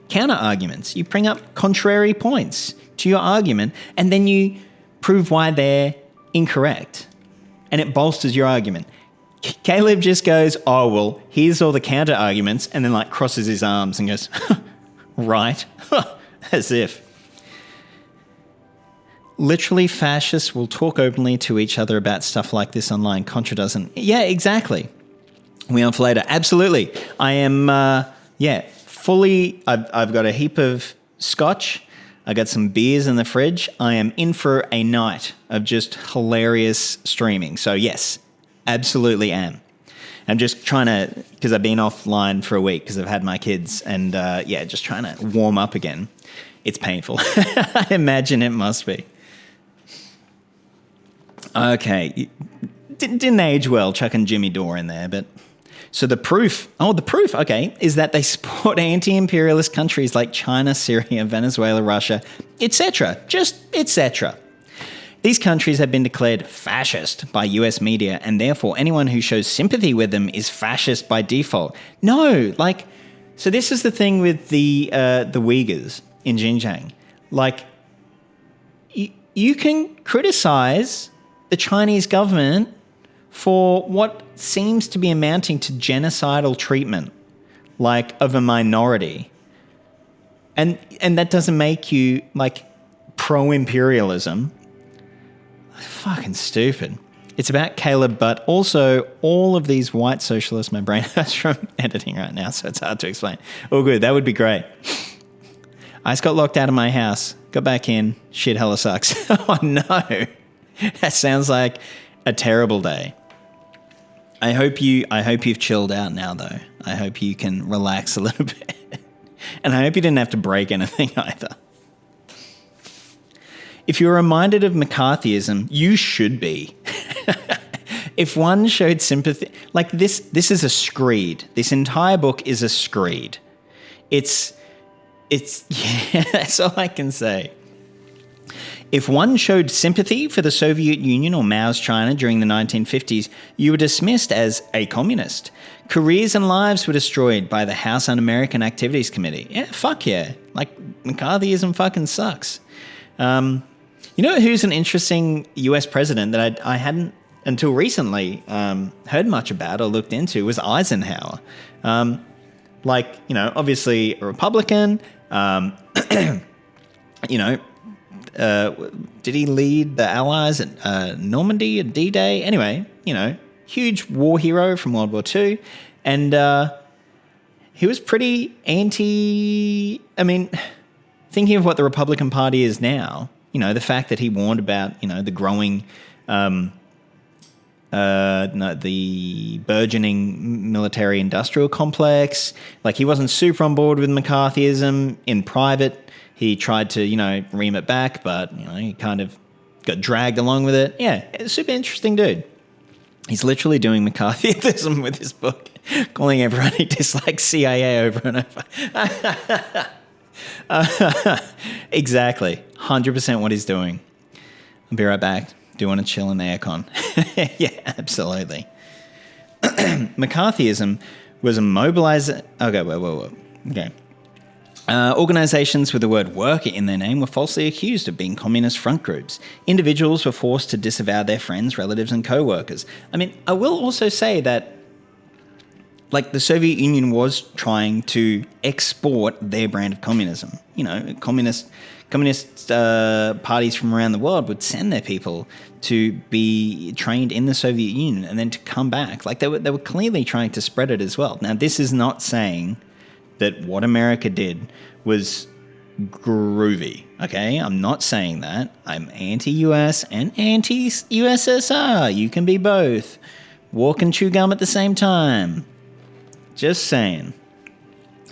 counter-arguments. You bring up contrary points to your argument, and then you prove why they're incorrect. And it bolsters your argument. Caleb just goes, oh, well, here's all the counter-arguments, and then like crosses his arms and goes, right, as if. Literally, fascists will talk openly to each other about stuff like this online. Contra doesn't. Yeah, exactly. We on for later. Absolutely. I am, fully, I've got a heap of scotch. I got some beers in the fridge. I am in for a night of just hilarious streaming. So yes, absolutely am. I'm just trying to, because I've been offline for a week because I've had my kids and just trying to warm up again. It's painful. I imagine it must be. Okay. Didn't age well chucking Jimmy Dore in there, but... So the proof, okay, is that they support anti-imperialist countries like China, Syria, Venezuela, Russia, etc. Just etc. These countries have been declared fascist by US media, and therefore anyone who shows sympathy with them is fascist by default. No, so this is the thing with the Uyghurs in Xinjiang. You can criticize the Chinese government for what seems to be amounting to genocidal treatment, of a minority. And that doesn't make you, pro-imperialism. Fucking stupid. It's about Caleb, but also all of these white socialists, my brain hurts from editing right now, so it's hard to explain. Oh, good, that would be great. I just got locked out of my house, got back in, shit hella sucks. Oh, no. That sounds like a terrible day. I hope you've chilled out now, though. I hope you can relax a little bit. And I hope you didn't have to break anything either. If you're reminded of McCarthyism, you should be. If one showed sympathy... this is a screed. This entire book is a screed. It's yeah, that's all I can say. If one showed sympathy for the Soviet Union or Mao's China during the 1950s, you were dismissed as a communist. Careers and lives were destroyed by the House Un-American Activities Committee. Yeah, fuck yeah. McCarthyism fucking sucks. You know who's an interesting US president that I hadn't, until recently, heard much about or looked into was Eisenhower. Obviously a Republican, did he lead the Allies at Normandy at D-Day? Anyway, huge war hero from World War II. And he was pretty thinking of what the Republican Party is now, the fact that he warned about, the growing, the burgeoning military-industrial complex. He wasn't super on board with McCarthyism in private. He tried to, ream it back, but, he kind of got dragged along with it. Yeah, it's a super interesting dude. He's literally doing McCarthyism with his book, calling everyone he dislikes CIA over and over. Exactly. 100% what he's doing. I'll be right back. Do want to chill in the aircon. Yeah, absolutely. McCarthyism was a mobilizer... Okay, whoa. Okay. Organizations with the word worker in their name were falsely accused of being communist front groups. Individuals were forced to disavow their friends, relatives, and co-workers. I will also say that, the Soviet Union was trying to export their brand of communism. Communist parties from around the world would send their people to be trained in the Soviet Union and then to come back. They were clearly trying to spread it as well. Now, this is not saying that what America did was groovy, okay? I'm not saying that. I'm anti-US and anti-USSR. You can be both. Walk and chew gum at the same time. Just saying.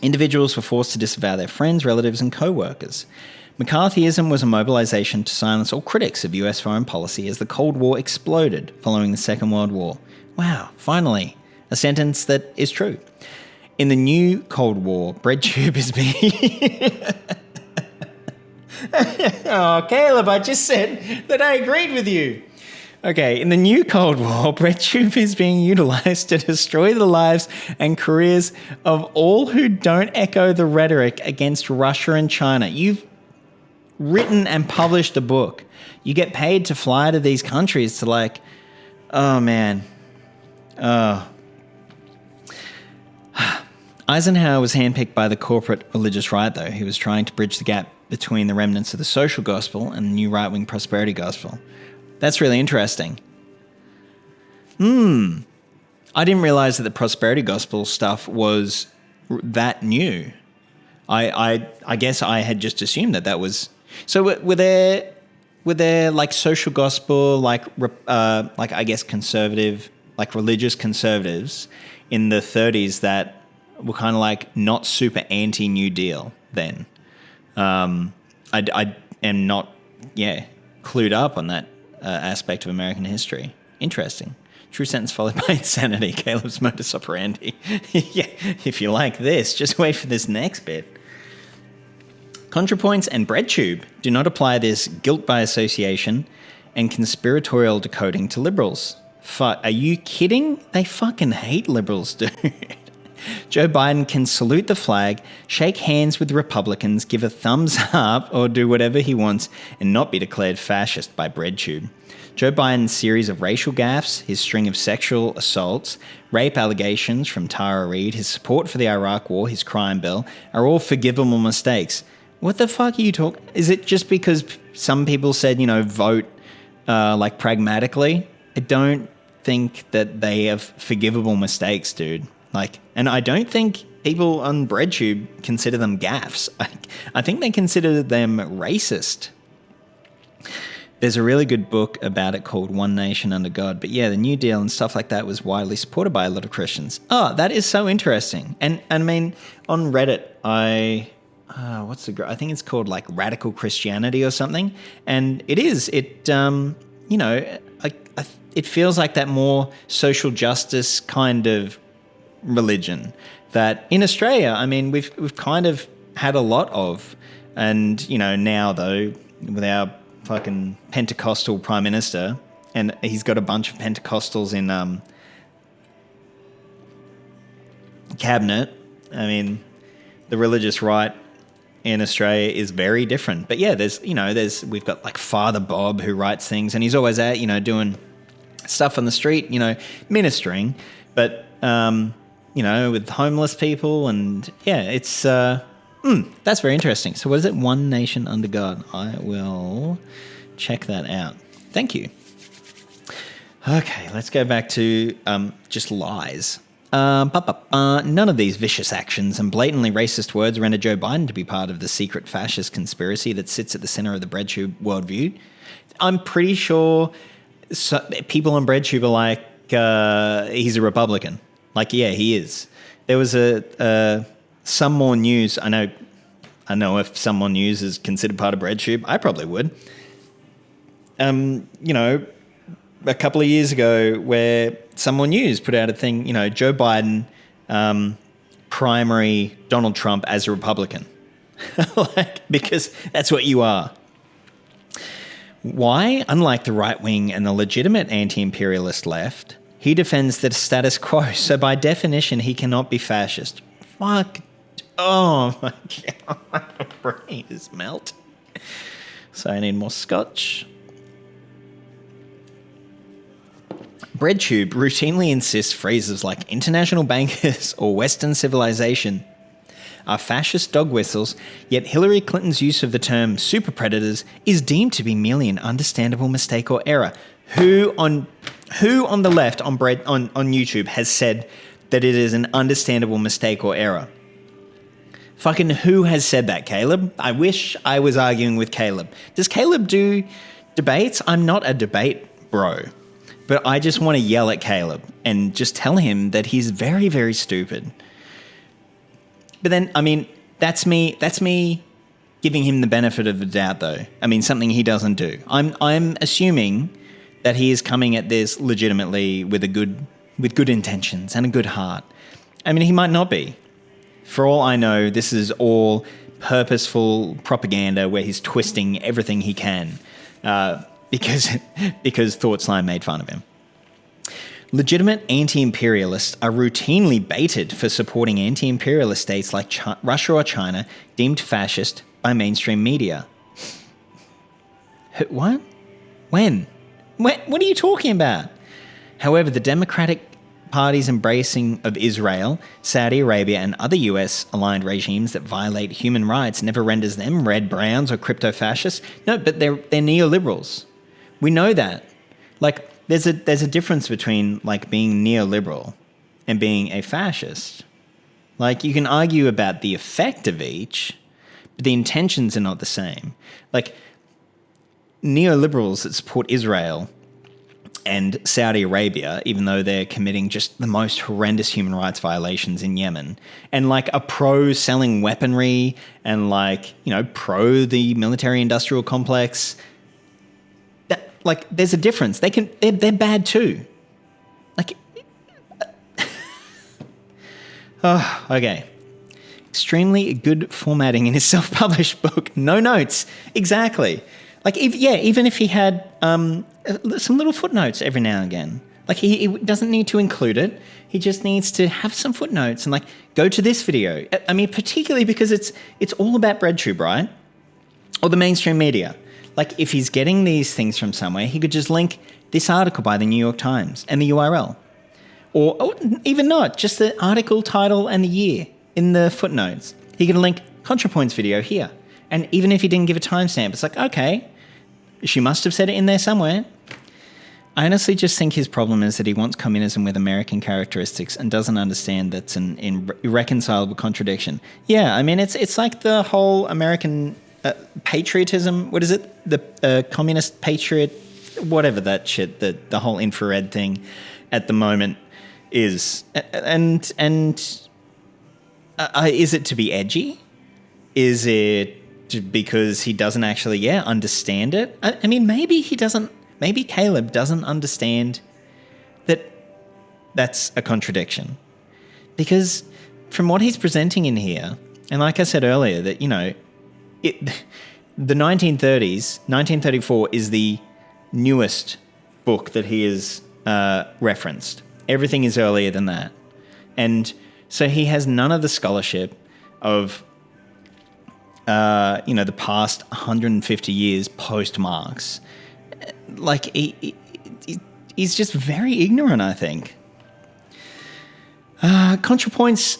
Individuals were forced to disavow their friends, relatives, and co-workers. McCarthyism was a mobilization to silence all critics of US foreign policy as the Cold War exploded following the Second World War. Wow, finally, a sentence that is true. In the new Cold War, BreadTube is being... Oh, Caleb, I just said that I agreed with you. Okay, in the new Cold War, BreadTube is being utilised to destroy the lives and careers of all who don't echo the rhetoric against Russia and China. You've written and published a book. You get paid to fly to these countries to like, oh man. Eisenhower was handpicked by the corporate religious right, though. He was trying to bridge the gap between the remnants of the social gospel and the new right-wing prosperity gospel. That's really interesting. I didn't realize that the prosperity gospel stuff was that new. I guess I had just assumed that was... So were there like social gospel, like I guess conservative, like religious conservatives in the 30s that were kind of like not super anti-New Deal then? I am not, clued up on that aspect of American history. Interesting. True sentence followed by insanity. Caleb's modus operandi. Yeah, if you like this, just wait for this next bit. ContraPoints and BreadTube do not apply this guilt by association and conspiratorial decoding to liberals. Are you kidding? They fucking hate liberals, dude. Joe Biden can salute the flag, shake hands with Republicans, give a thumbs up, or do whatever he wants and not be declared fascist by BreadTube. Joe Biden's series of racial gaffes, his string of sexual assaults, rape allegations from Tara Reid, his support for the Iraq War, his crime bill, are all forgivable mistakes. What the fuck are you talking? Is it just because some people said, vote like pragmatically? I don't think that they have forgivable mistakes, dude. And I don't think people on BreadTube consider them gaffes. I think they consider them racist. There's a really good book about it called One Nation Under God. But yeah, the New Deal and stuff like that was widely supported by a lot of Christians. Oh, that is so interesting. And I mean, on Reddit, I think it's called like Radical Christianity or something. And it is. It feels like that more social justice kind of religion that in Australia, I mean, we've kind of had a lot of, and now though with our fucking Pentecostal Prime Minister, and he's got a bunch of Pentecostals in cabinet. I mean, the religious right in Australia is very different. But yeah, we've got like Father Bob who writes things, and he's always out, doing stuff on the street, ministering, but with homeless people, and yeah, it's that's very interesting. So what is it? One Nation Under God. I will check that out. Thank you. Okay, let's go back to just lies. None of these vicious actions and blatantly racist words render Joe Biden to be part of the secret fascist conspiracy that sits at the center of the BreadTube worldview. I'm pretty sure people on BreadTube are like, he's a Republican. Like, yeah, he is. There was Some More News. I know if Some More News is considered part of BreadTube, I probably would. A couple of years ago where Some More News put out a thing, Joe Biden primary Donald Trump as a Republican. Because that's what you are. Why? Unlike the right wing and the legitimate anti-imperialist left, he defends the status quo, so by definition, he cannot be fascist. Fuck. Oh my God, my brain is melting. So I need more scotch. BreadTube routinely insists phrases like international bankers or Western civilization are fascist dog whistles, yet Hillary Clinton's use of the term super predators is deemed to be merely an understandable mistake or error. Who on the left on YouTube has said that it is an understandable mistake or error? Fucking who has said that, Caleb? I wish I was arguing with Caleb. Does Caleb do debates? I'm not a debate bro, but I just want to yell at Caleb and just tell him that he's very, very stupid. But then, I mean, that's me giving him the benefit of the doubt, though. I mean, something he doesn't do. I'm assuming that he is coming at this legitimately with good intentions and a good heart. I mean, he might not be. For all I know, this is all purposeful propaganda where he's twisting everything he can because ThoughtSlime made fun of him. Legitimate anti-imperialists are routinely baited for supporting anti-imperialist states like Russia or China deemed fascist by mainstream media. What? When? What are you talking about? However, the Democratic Party's embracing of Israel, Saudi Arabia, and other US-aligned regimes that violate human rights never renders them red, browns, or crypto-fascists. No, but they're neoliberals. We know that. Like, there's a difference between, like, being neoliberal and being a fascist. Like, you can argue about the effect of each, but the intentions are not the same. Like, neoliberals that support Israel and Saudi Arabia, even though they're committing just the most horrendous human rights violations in Yemen, and like are pro selling weaponry and like, you know, pro the military industrial complex, that, like, there's a difference. They're bad too. Like, oh, okay. Extremely good formatting in his self-published book. No notes. Exactly. Like, even if he had some little footnotes every now and again. Like, he doesn't need to include it. He just needs to have some footnotes and, like, go to this video. I mean, particularly because it's all about BreadTube, right? Or the mainstream media. Like, if he's getting these things from somewhere, he could just link this article by the New York Times and the URL. Or even not, just the article title and the year in the footnotes. He could link ContraPoint's video here. And even if he didn't give a timestamp, it's like, okay, she must have said it in there somewhere. I honestly just think his problem is that he wants communism with American characteristics and doesn't understand that's an irreconcilable contradiction. Yeah, I mean, it's like the whole American patriotism. What is it? The communist patriot, whatever that shit, the whole infrared thing at the moment is. And is it to be edgy? Is it because he doesn't actually, understand it? I mean, maybe Caleb doesn't understand that that's a contradiction. Because from what he's presenting in here, and like I said earlier, that, you know, the 1930s, 1934 is the newest book that he has referenced. Everything is earlier than that. And so he has none of the scholarship of the past 150 years post-Marx. Like, he's just very ignorant, I think. ContraPoint's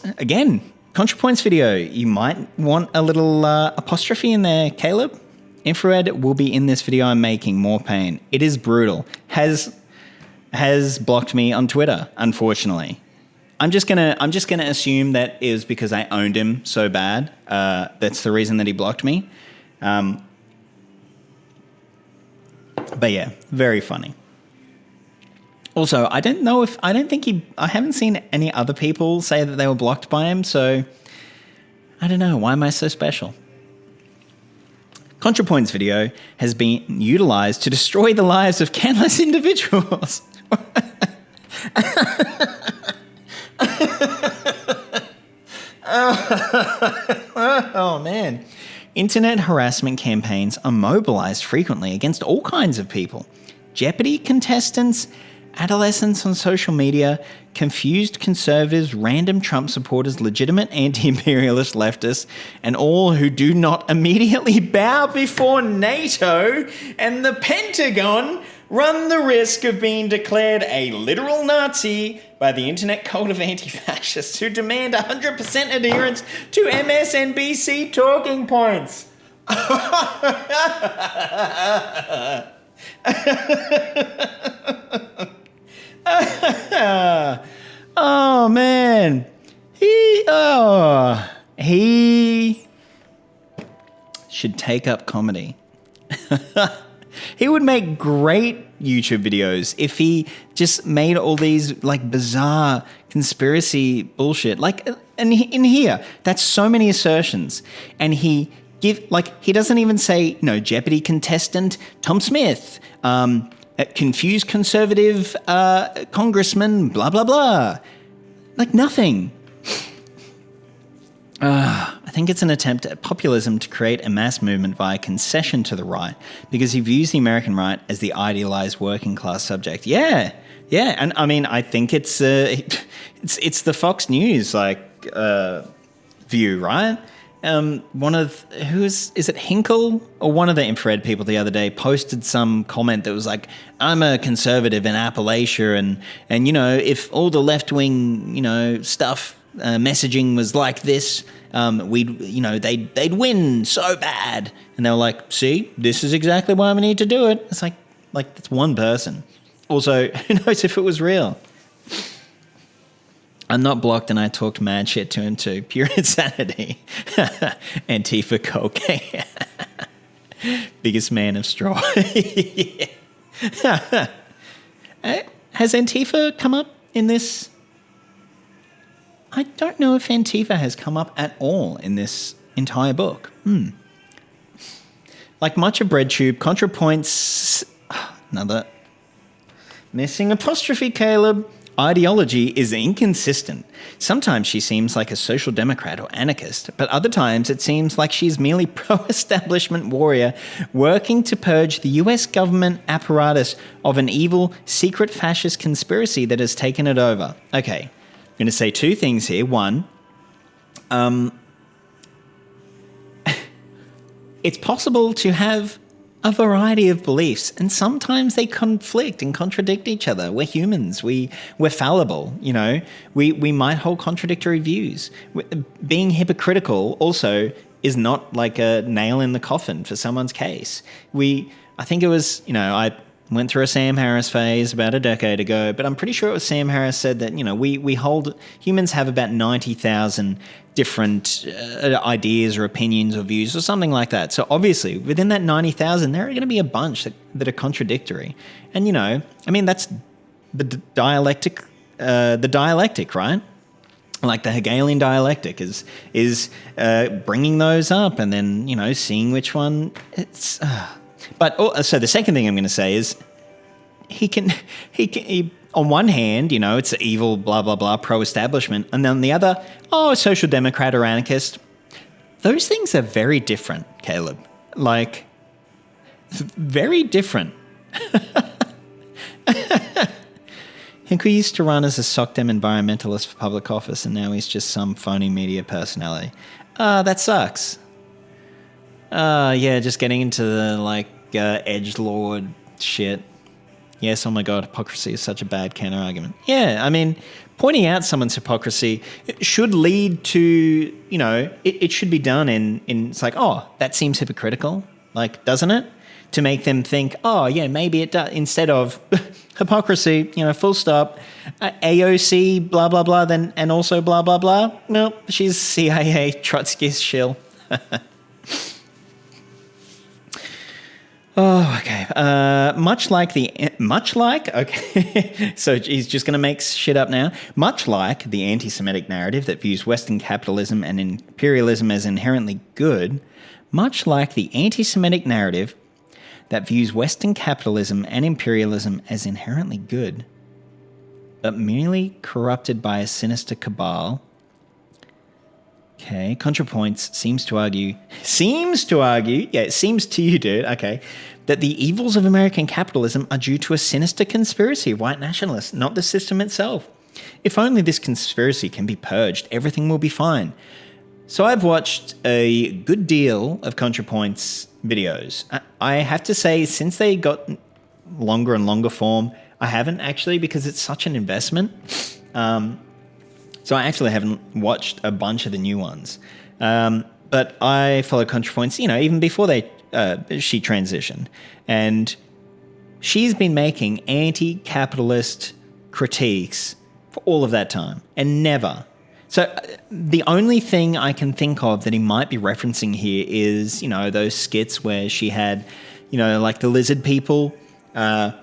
video. You might want a little apostrophe in there, Caleb. Infrared will be in this video I'm making. More pain. It is brutal. Has blocked me on Twitter, unfortunately. I'm just gonna assume that it was because I owned him so bad. That's the reason that he blocked me. But yeah, very funny. Also, I haven't seen any other people say that they were blocked by him, so I don't know. Why am I so special? ContraPoint's video has been utilized to destroy the lives of countless individuals. Oh, man. Internet harassment campaigns are mobilized frequently against all kinds of people. Jeopardy contestants, adolescents on social media, confused conservatives, random Trump supporters, legitimate anti-imperialist leftists, and all who do not immediately bow before NATO and the Pentagon run the risk of being declared a literal Nazi by the internet cult of anti-fascists who demand 100% adherence to MSNBC talking points. Oh, man. He should take up comedy. He would make great YouTube videos if he just made all these like bizarre conspiracy bullshit. Like, and in here, that's so many assertions, and he doesn't even say Jeopardy contestant Tom Smith, confused conservative congressman, blah blah blah, like nothing. I think it's an attempt at populism to create a mass movement via concession to the right, because he views the American right as the idealized working class subject. Yeah, and I mean, I think it's the Fox News view, right? Is it Hinkle or one of the infrared people the other day posted some comment that was like, I'm a conservative in Appalachia, and if all the left wing stuff. Messaging was like this, they'd win so bad, and they were like, "See, this is exactly why we need to do it." It's like that's one person. Also, who knows if it was real? I'm not blocked, and I talked mad shit to him too. Pure insanity. Antifa cocaine. Biggest man of straw. Has Antifa come up in this? I don't know if Antifa has come up at all in this entire book. Like much of BreadTube, ContraPoint's another missing apostrophe, Caleb. Ideology is inconsistent. Sometimes she seems like a social democrat or anarchist, but other times it seems like she's merely pro-establishment warrior working to purge the US government apparatus of an evil, secret fascist conspiracy that has taken it over. Okay. I'm going to say two things here. One, it's possible to have a variety of beliefs, and sometimes they conflict and contradict each other. We're humans. We're fallible. We might hold contradictory views. Being hypocritical also is not like a nail in the coffin for someone's case. I think it was, I went through a Sam Harris phase about a decade ago, but I'm pretty sure it was Sam Harris said that, humans have about 90,000 different ideas or opinions or views or something like that. So obviously within that 90,000, there are going to be a bunch that are contradictory. And, that's the dialectic, right? Like the Hegelian dialectic is bringing those up and then, seeing which one it's... But so the second thing I'm going to say is he on one hand, it's evil, blah, blah, blah, pro-establishment. And then on the other, social democrat or anarchist. Those things are very different, Caleb. Like, very different. Hinkle used to run as a SOCDEM environmentalist for public office, and now he's just some phony media personality. That sucks. Just getting into the, edgelord shit. Yes, oh my God, hypocrisy is such a bad counter-argument. Yeah, I mean, pointing out someone's hypocrisy should lead to, it should be done in it's like, that seems hypocritical, doesn't it? To make them think, maybe it does, instead of hypocrisy, full stop, AOC, blah, blah, blah, then, and also blah, blah, blah. Nope, she's CIA Trotskyist shill. Oh, okay. Okay. So he's just going to make shit up now. Much like the anti-Semitic narrative that views Western capitalism and imperialism as inherently good, much like the anti-Semitic narrative that views Western capitalism and imperialism as inherently good, but merely corrupted by a sinister cabal. Okay, ContraPoints seems to argue, yeah, it seems to you, dude, okay, that the evils of American capitalism are due to a sinister conspiracy of white nationalists, not the system itself. If only this conspiracy can be purged, everything will be fine. So I've watched a good deal of ContraPoints videos. I have to say, since they got longer and longer form, I haven't actually, because it's such an investment. So I actually haven't watched a bunch of the new ones. But I follow ContraPoints, even before she transitioned. And she's been making anti-capitalist critiques for all of that time. And never. So the only thing I can think of that he might be referencing here is, those skits where she had, like the lizard people, the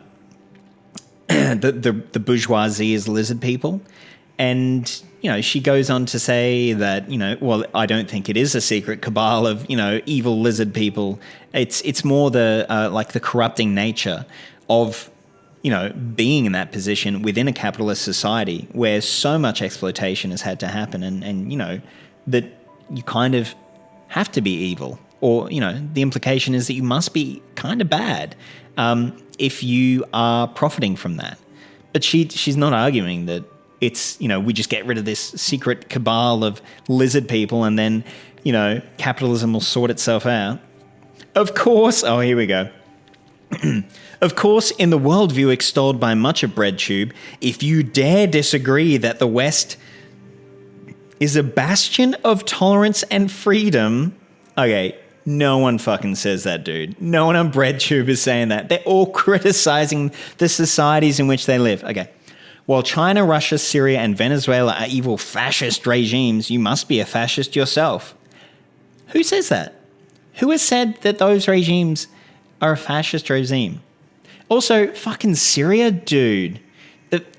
bourgeoisie is lizard people. And, she goes on to say that, I don't think it is a secret cabal of, evil lizard people. It's more the the corrupting nature of, being in that position within a capitalist society where so much exploitation has had to happen and that you kind of have to be evil. Or, the implication is that you must be kind of bad if you are profiting from that. But she's not arguing that it's, we just get rid of this secret cabal of lizard people and then, capitalism will sort itself out. Of course, here we go. Of course, in the worldview extolled by much of BreadTube, if you dare disagree that the West is a bastion of tolerance and freedom... Okay, no one fucking says that, dude. No one on BreadTube is saying that. They're all criticizing the societies in which they live. Okay. While China, Russia, Syria, and Venezuela are evil fascist regimes, you must be a fascist yourself. Who says that? Who has said that those regimes are a fascist regime? Also, fucking Syria, dude.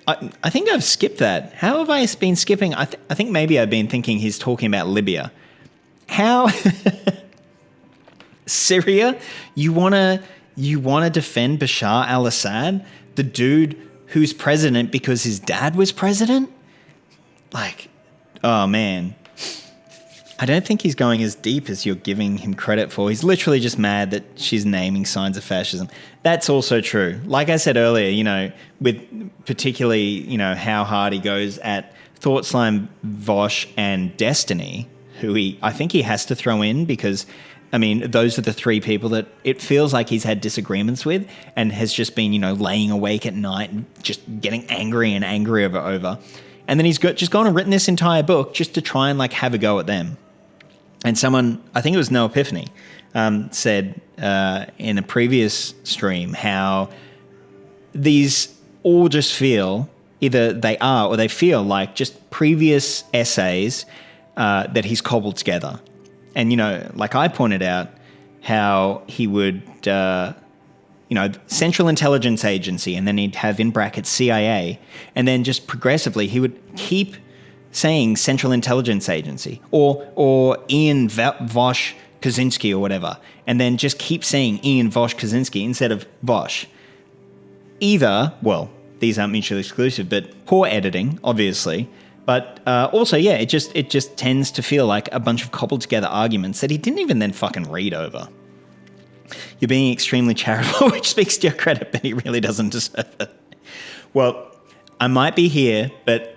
I think I've skipped that. How have I been skipping? I think maybe I've been thinking he's talking about Libya. How... Syria? You wanna defend Bashar al-Assad? The dude who's president because his dad was president? Like, oh man. I don't think he's going as deep as you're giving him credit for. He's literally just mad that she's naming signs of fascism. That's also true. Like I said earlier, with particularly, how hard he goes at Thought Slime, Vosh, and Destiny, who I think he has to throw in because, those are the three people that it feels like he's had disagreements with and has just been, laying awake at night and just getting angry and angrier over. And then he's just gone and written this entire book just to try and have a go at them. And someone, I think it was No Epiphany, said in a previous stream how these all just feel, either they are or they feel like just previous essays that he's cobbled together. And, like I pointed out, how he would, Central Intelligence Agency, and then he'd have in brackets CIA, and then just progressively he would keep saying Central Intelligence Agency or Ian Vosh Kaczynski or whatever, and then just keep saying Ian Vosh Kaczynski instead of Vosh. Either, well, these aren't mutually exclusive, but poor editing, obviously. But also, yeah, it just tends to feel like a bunch of cobbled together arguments that he didn't even then fucking read over. You're being extremely charitable, which speaks to your credit, but he really doesn't deserve it. Well, I might be here, but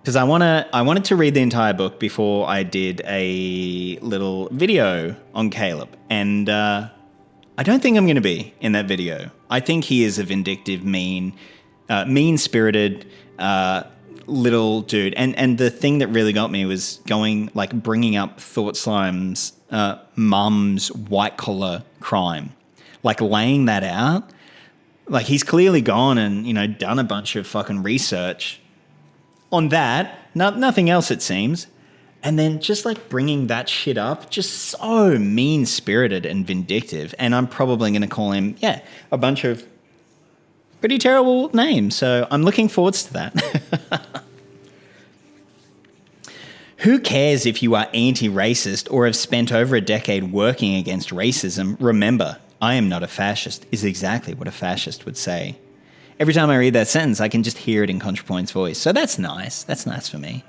because I wanted to read the entire book before I did a little video on Caleb, and I don't think I'm going to be in that video. I think he is a vindictive, mean-spirited little dude. And the thing that really got me was bringing up Thought Slime's mum's white-collar crime. Laying that out. He's clearly gone and, done a bunch of fucking research on that. Nothing else, it seems. And then just bringing that shit up, just so mean-spirited and vindictive. And I'm probably going to call him, a bunch of pretty terrible names. So I'm looking forward to that. Who cares if you are anti-racist or have spent over a decade working against racism? Remember, I am not a fascist is exactly what a fascist would say. Every time I read that sentence, I can just hear it in ContraPoint's voice. So that's nice. That's nice for me.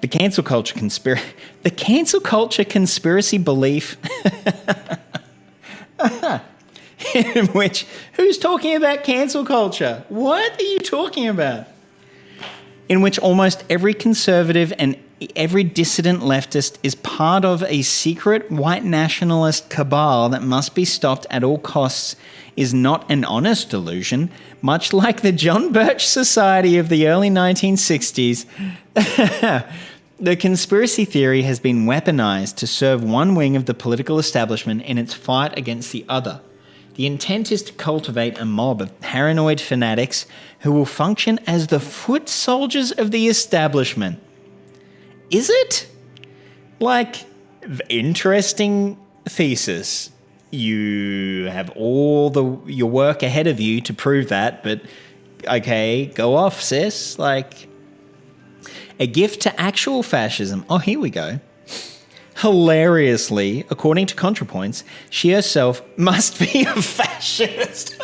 The cancel culture conspiracy belief in which, who's talking about cancel culture? What are you talking about? In which almost every conservative and every dissident leftist is part of a secret white nationalist cabal that must be stopped at all costs is not an honest delusion, much like the John Birch Society of the early 1960s. The conspiracy theory has been weaponized to serve one wing of the political establishment in its fight against the other. The intent is to cultivate a mob of paranoid fanatics who will function as the foot soldiers of the establishment. Is it? Interesting thesis. You have all your work ahead of you to prove that, but okay, go off, sis. A gift to actual fascism. Oh, here we go. Hilariously, according to ContraPoints, she herself must be a fascist.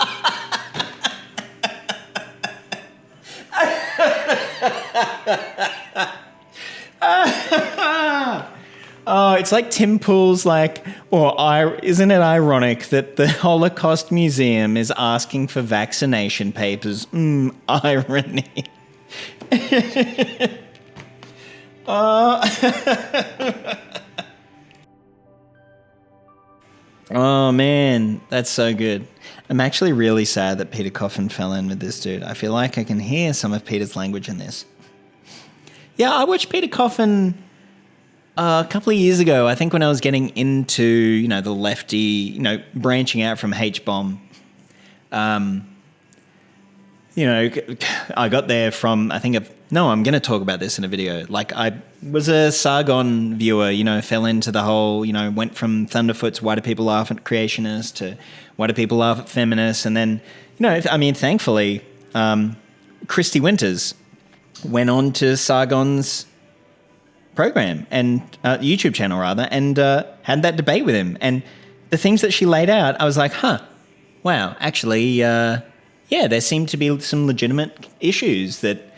Oh, it's like Tim Pool's isn't it ironic that the Holocaust Museum is asking for vaccination papers? Irony. Oh, man, that's so good. I'm actually really sad that Peter Coffin fell in with this dude. I feel like I can hear some of Peter's language in this. Yeah, I watched Peter Coffin a couple of years ago, I think when I was getting into, the Lefty, branching out from H-bomb. I got there from, I'm going to talk about this in a video. Like, I was a Sargon viewer, fell into the whole, went from Thunderfoot's Why Do People Laugh at Creationists to Why Do People Laugh at Feminists? And then, thankfully, Christy Winters went on to Sargon's program and YouTube channel, rather, and had that debate with him. And the things that she laid out, I was like, wow, actually, there seemed to be some legitimate issues that,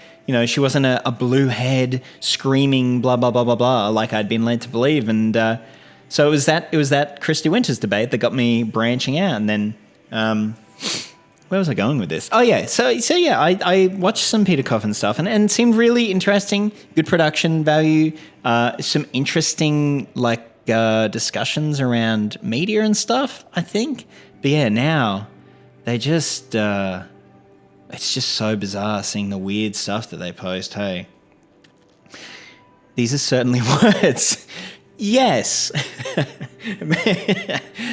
she wasn't a blue head screaming blah, blah, blah, blah, blah, like I'd been led to believe. And so it was that Christy Winters debate that got me branching out. And then where was I going with this? Oh, yeah. So yeah, I watched some Peter Coffin stuff and it seemed really interesting, good production value, some interesting, discussions around media and stuff, I think. But yeah, now they just, it's just so bizarre seeing the weird stuff that they post, hey. These are certainly words. Yes.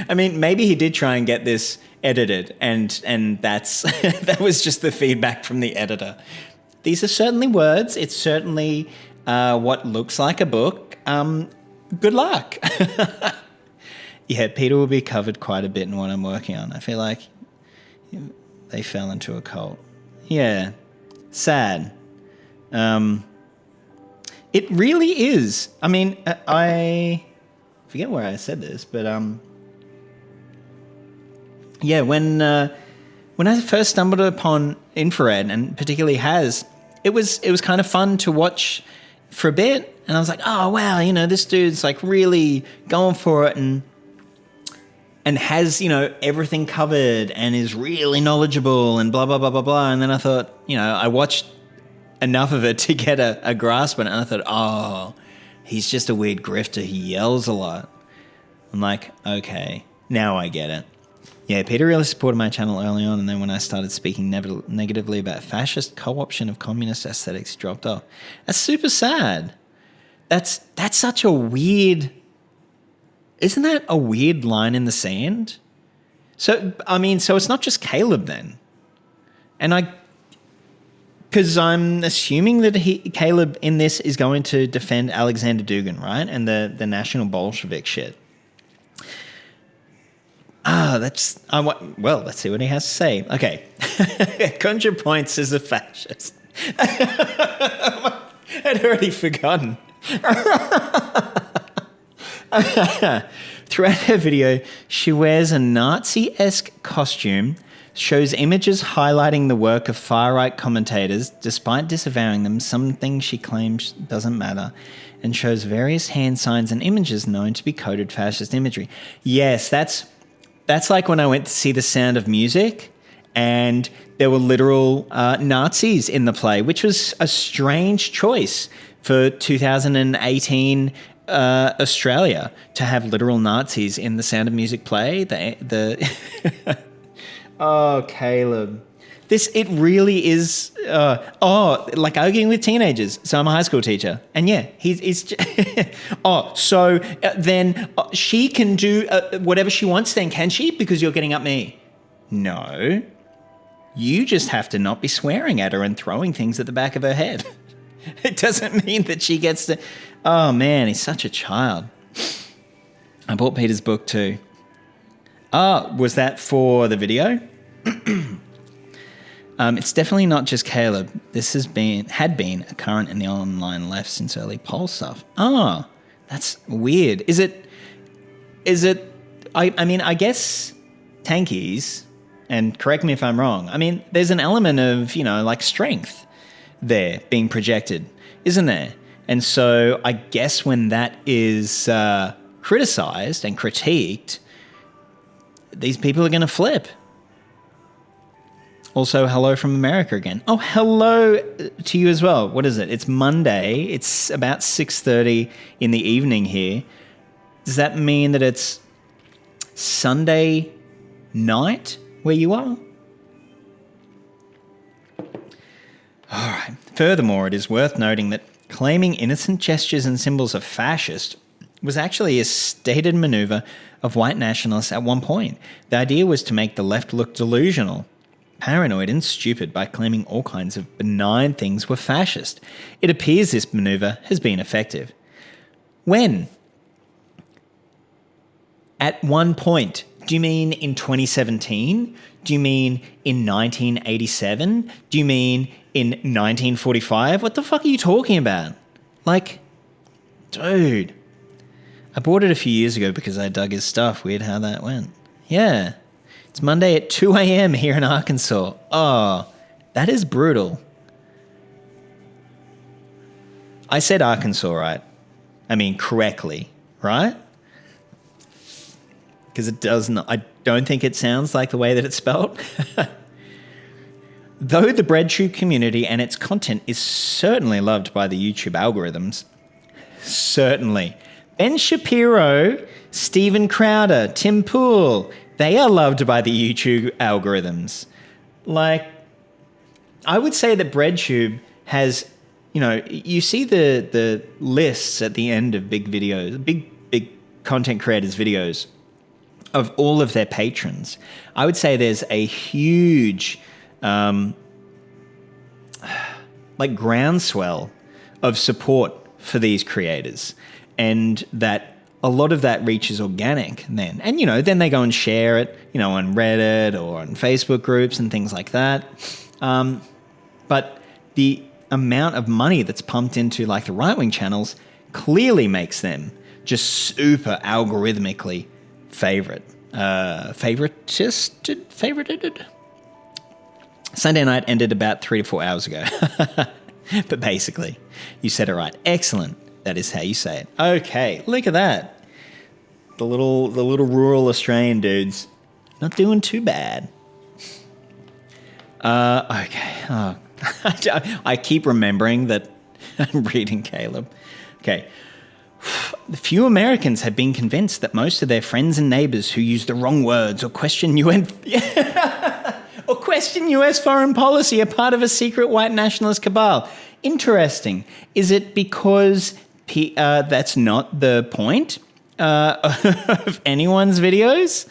I mean, maybe he did try and get this edited, and that's that was just the feedback from the editor. These are certainly words. It's certainly what looks like a book. Good luck. Yeah, Peter will be covered quite a bit in what I'm working on. I feel like they fell into a cult. Yeah, sad. It really is. I mean, I forget where I said this, but yeah, when I first stumbled upon Infrared, and particularly Has, it was kind of fun to watch for a bit, and I was like, oh wow, this dude's like really going for it, and has everything covered, and is really knowledgeable, and blah blah blah blah blah. And then I thought, I watched enough of it to get a grasp on it, and I thought, oh, he's just a weird grifter. He yells a lot. I'm like, okay, now I get it. Yeah, Peter really supported my channel early on, and then when I started speaking negatively about fascist co-option of communist aesthetics, he dropped off. That's super sad. That's such a weird... Isn't that a weird line in the sand? So it's not just Caleb then. And because I'm assuming that Caleb in this is going to defend Alexander Dugin, right? And the National Bolshevik shit. Let's see what he has to say. Okay. Conjure points as a fascist. I'd already forgotten. Throughout her video, she wears a Nazi-esque costume, shows images highlighting the work of far-right commentators, despite disavowing them, something she claims doesn't matter, and shows various hand signs and images known to be coded fascist imagery. Yes, that's like when I went to see The Sound of Music, and there were literal Nazis in the play, which was a strange choice for 2018 Australia to have literal Nazis in the Sound of Music play. Oh, Caleb. It really is, like arguing with teenagers. So I'm a high school teacher. And yeah, he's then she can do whatever she wants then, can she? Because you're getting at me. No. You just have to not be swearing at her and throwing things at the back of her head. It doesn't mean that she gets to... Oh, man, he's such a child. I bought Peter's book too. Was that for the video? It's definitely not just Caleb. This had been a current in the online left since early poll stuff. Oh, that's weird. Is it? I mean, I guess tankies, and correct me if I'm wrong. I mean, there's an element of, like strength there being projected, isn't there? And so I guess when that is criticized and critiqued, these people are going to flip. Also, hello from America again. Oh, hello to you as well. What is it? It's Monday. It's about 6:30 in the evening here. Does that mean that it's Sunday night where you are? All right. Furthermore, it is worth noting that claiming innocent gestures and symbols of fascist was actually a stated maneuver of white nationalists at one point. The idea was to make the left look delusional, paranoid and stupid by claiming all kinds of benign things were fascist. It appears this maneuver has been effective. When? At one point. Do you mean in 2017? Do you mean in 1987? Do you mean in 1945? What the fuck are you talking about? Like, dude. I bought it a few years ago because I dug his stuff. Weird how that went. Yeah. It's Monday at 2 a.m. here in Arkansas. Oh, that is brutal. I said Arkansas, right? I mean, correctly, right? Because it does not, I don't think it sounds like the way that it's spelled. Though the BreadTube community and its content is certainly loved by the YouTube algorithms, certainly. Ben Shapiro, Steven Crowder, Tim Pool, they are loved by the YouTube algorithms. Like, I would say that BreadTube has, you know, you see the lists at the end of big videos, big content creators' videos of all of their patrons. I would say there's a huge, like, groundswell of support for these creators, and that a lot of that reach is organic then. And, you know, then they go and share it, you know, on Reddit or on Facebook groups and things like that. But the amount of money that's pumped into, like, the right-wing channels clearly makes them just super algorithmically favorited. Sunday night ended about 3 to 4 hours ago. But basically, you said it right. Excellent. That is how you say it. Okay, look at that. The little rural Australian dudes, not doing too bad. Okay. Oh. I keep remembering that I'm reading Caleb. Okay. Few Americans have been convinced that most of their friends and neighbors who use the wrong words or question US foreign policy are part of a secret white nationalist cabal. Interesting. Is it because that's not the point of anyone's videos?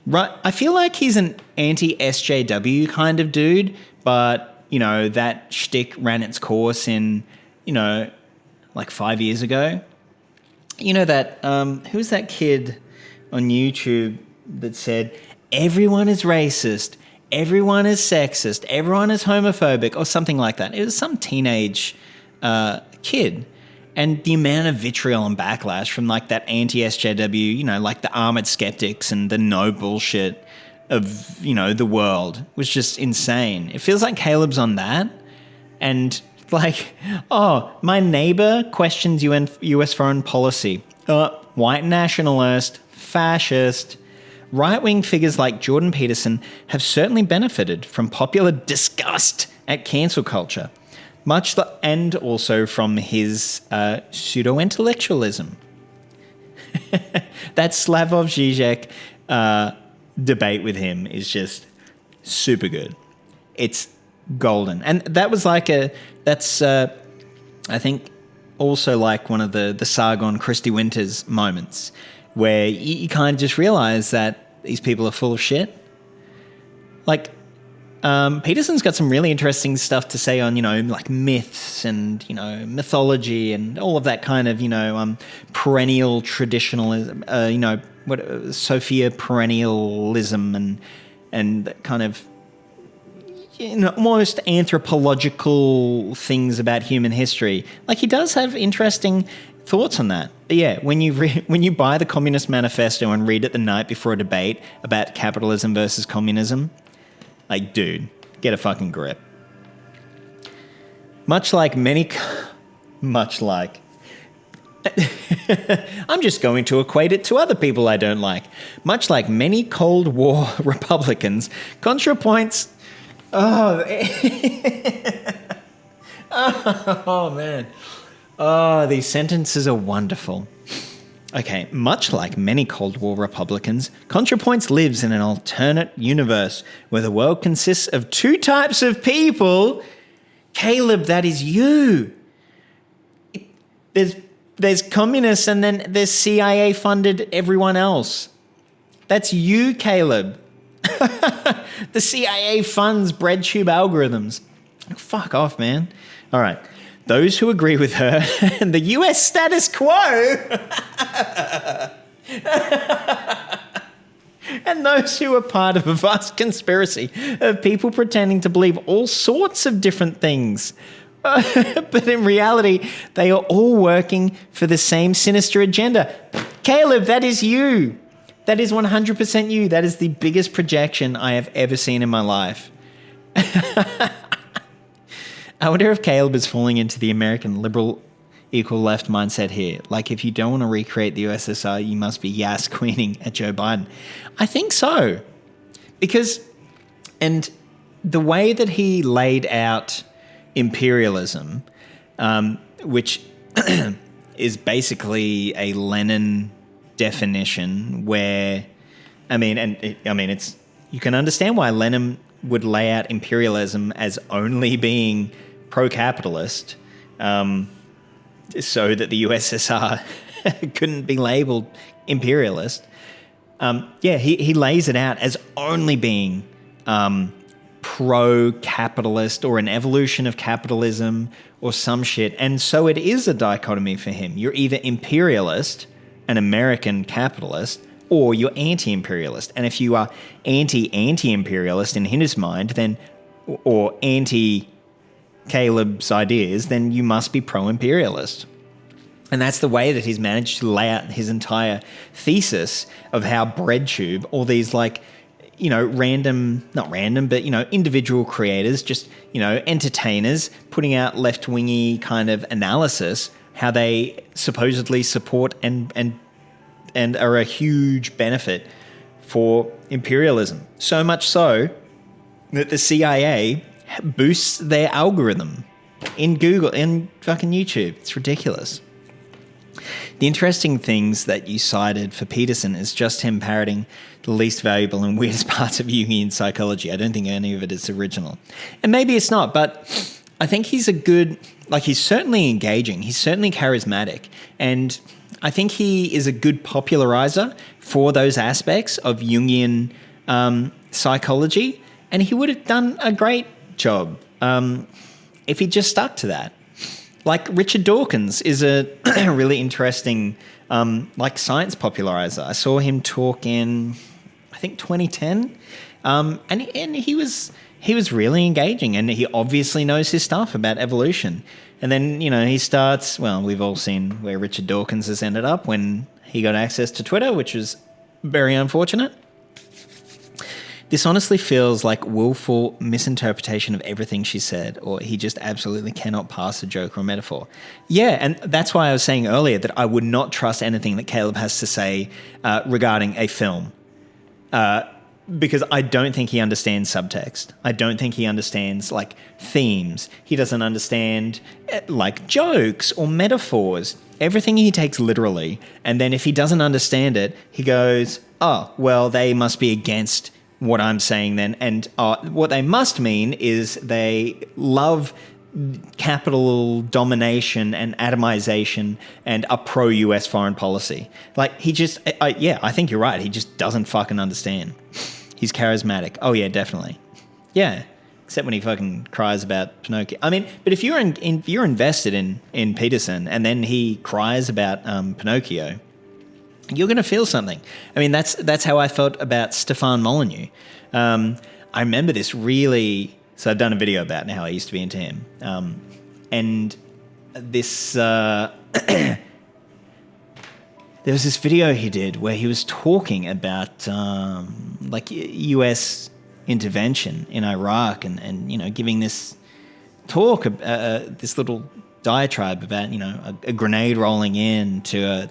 Right. I feel like he's an anti-SJW kind of dude, but, you know, that shtick ran its course in, you know, like 5 years ago. You know that, who was that kid on YouTube that said, everyone is racist, everyone is sexist, everyone is homophobic, or something like that. It was some teenage kid. And the amount of vitriol and backlash from, like, that anti-SJW, you know, like the armored skeptics and the no bullshit of, you know, the world was just insane. It feels like Caleb's on that. And, like, oh, my neighbor questions US foreign policy. White nationalist, fascist. Right-wing figures like Jordan Peterson have certainly benefited from popular disgust at cancel culture. And also from his pseudo-intellectualism. That Slavoj Žižek debate with him is just super good. It's golden. And that was like I think, also like one of the Sargon Christy Winters moments where you kind of just realize that these people are full of shit. Like, Peterson's got some really interesting stuff to say on, you know, like myths and, you know, mythology and all of that kind of, you know, perennial traditionalism, you know, Sophia perennialism and that kind of, you know, almost anthropological things about human history. Like, he does have interesting thoughts on that. But yeah, when you buy the Communist Manifesto and read it the night before a debate about capitalism versus communism, like, dude, get a fucking grip. Much like many... Much like... I'm just going to equate it to other people I don't like. Much like many Cold War Republicans, ContraPoints... Oh, oh, man. Oh, these sentences are wonderful. Okay, much like many Cold War Republicans, ContraPoints lives in an alternate universe where the world consists of two types of people. Caleb, that is you. There's communists and then there's CIA-funded everyone else. That's you, Caleb. The CIA funds BreadTube algorithms. Fuck off, man. All right. Those who agree with her and the US status quo and those who are part of a vast conspiracy of people pretending to believe all sorts of different things. But in reality, they are all working for the same sinister agenda. Caleb, that is you. That is 100% you. That is the biggest projection I have ever seen in my life. I wonder if Caleb is falling into the American liberal equal left mindset here. Like, if you don't want to recreate the USSR, you must be yas queening at Joe Biden. I think so. Because, and the way that he laid out imperialism, which is basically a Lenin definition where, it's, you can understand why Lenin would lay out imperialism as only being pro-capitalist, so that the USSR couldn't be labeled imperialist. He lays it out as only being pro-capitalist or an evolution of capitalism or some shit. And so it is a dichotomy for him. You're either imperialist, an American capitalist, or you're anti-imperialist. And if you are anti-imperialist in his mind, then, or anti-Caleb's ideas, then you must be pro-imperialist. And that's the way that he's managed to lay out his entire thesis of how BreadTube, all these individual creators, just, entertainers putting out left-wingy kind of analysis, how they supposedly support and are a huge benefit for imperialism. So much so that the CIA boosts their algorithm in Google, in fucking YouTube. It's ridiculous. The interesting things that you cited for Peterson is just him parroting the least valuable and weirdest parts of Jungian psychology. I don't think any of it is original. And maybe it's not, but I think he's he's certainly engaging. He's certainly charismatic. And I think he is a good popularizer for those aspects of Jungian psychology. And he would have done a great job if he just stuck to that. Like Richard Dawkins is a really interesting science popularizer. I saw him talk in, I think, 2010, and he was really engaging, and he obviously knows his stuff about evolution. And then he starts. Well, we've all seen where Richard Dawkins has ended up when he got access to Twitter, which was very unfortunate. This honestly feels like willful misinterpretation of everything she said, or he just absolutely cannot pass a joke or a metaphor. Yeah, and that's why I was saying earlier that I would not trust anything that Caleb has to say regarding a film, because I don't think he understands subtext. I don't think he understands, themes. He doesn't understand, jokes or metaphors. Everything he takes literally, and then if he doesn't understand it, he goes, oh, well, they must be against what I'm saying then, and what they must mean is they love capital domination and atomization and a pro-US foreign policy. He just, I think you're right. He just doesn't fucking understand. He's charismatic. Oh yeah, definitely. Yeah, except when he fucking cries about Pinocchio. But if you're you're invested in Peterson and then he cries about Pinocchio, you're going to feel something. That's how I felt about Stefan Molyneux. I remember this really... So I've done a video about how I used to be into him. And this... there was this video he did where he was talking about US intervention in Iraq and giving this talk, this little diatribe about, a grenade rolling in to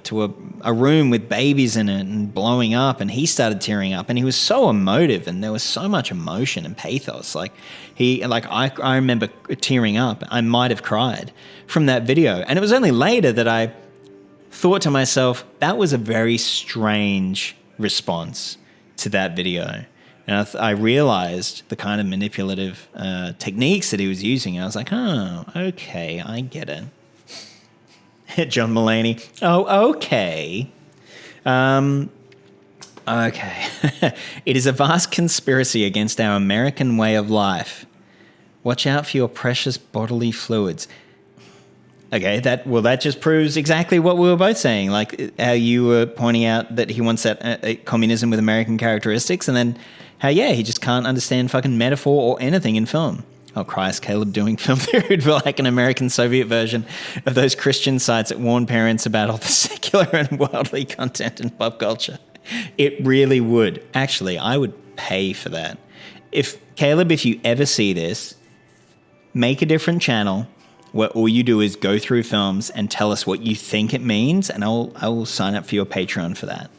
a room with babies in it and blowing up, and he started tearing up, and he was so emotive, and there was so much emotion and pathos. I remember tearing up. I might have cried from that video, and it was only later that I thought to myself, that was a very strange response to that video. And I realized the kind of manipulative techniques that he was using. I was like, oh, okay, I get it. John Mulaney, oh, okay. Okay. It is a vast conspiracy against our American way of life. Watch out for your precious bodily fluids. Okay, that just proves exactly what we were both saying. Like how you were pointing out that he wants that communism with American characteristics, and then how, he just can't understand fucking metaphor or anything in film. Oh, Christ, Caleb doing film theory would be like an American Soviet version of those Christian sites that warn parents about all the secular and worldly content in pop culture. It really would. Actually, I would pay for that. If you ever see this, make a different channel where all you do is go through films and tell us what you think it means, and I will sign up for your Patreon for that.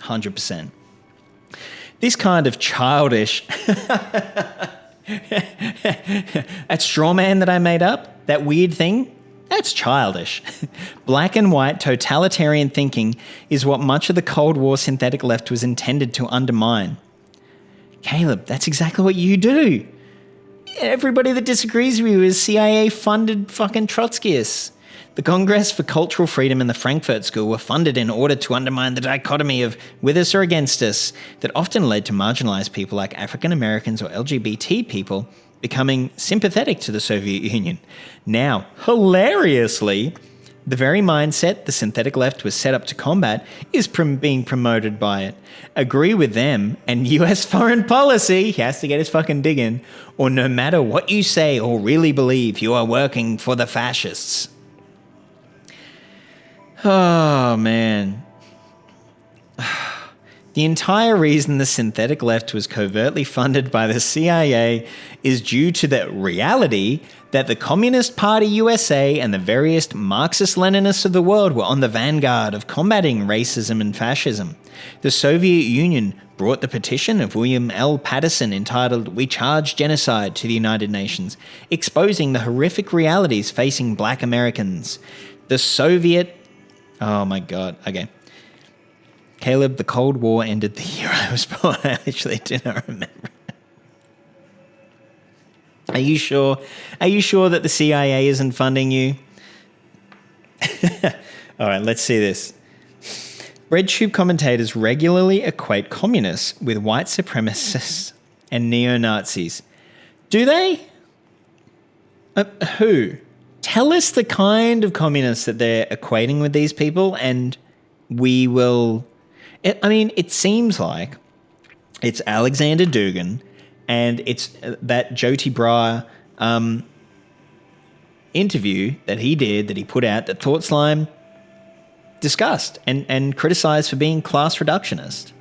100%. This kind of childish... that straw man that I made up, that weird thing, that's childish. Black and white totalitarian thinking is what much of the Cold War synthetic left was intended to undermine. Caleb, that's exactly what you do. Everybody that disagrees with you is CIA-funded fucking Trotskyists. The Congress for Cultural Freedom and the Frankfurt School were funded in order to undermine the dichotomy of with us or against us that often led to marginalized people like African Americans or LGBT people becoming sympathetic to the Soviet Union. Now, hilariously, the very mindset the synthetic left was set up to combat is being promoted by it. Agree with them and US foreign policy, he has to get his fucking dig in, or no matter what you say or really believe, you are working for the fascists. Oh, man. The entire reason the synthetic left was covertly funded by the CIA is due to the reality that the Communist Party USA and the various Marxist-Leninists of the world were on the vanguard of combating racism and fascism. The Soviet Union brought the petition of William L. Patterson entitled "We Charge Genocide" to the United Nations, exposing the horrific realities facing black Americans. The Soviet... Oh my God. Okay. Caleb, the Cold War ended the year I was born. I actually do not remember. Are you sure? Are you sure that the CIA isn't funding you? All right, let's see this. BreadTube commentators regularly equate communists with white supremacists and neo-Nazis. Do they? Who? Tell us the kind of communists that they're equating with these people, and we will... It seems like it's Alexander Dugin, and it's that Jyoti Brar interview that he put out, that Thought Slime discussed and criticized for being class reductionist.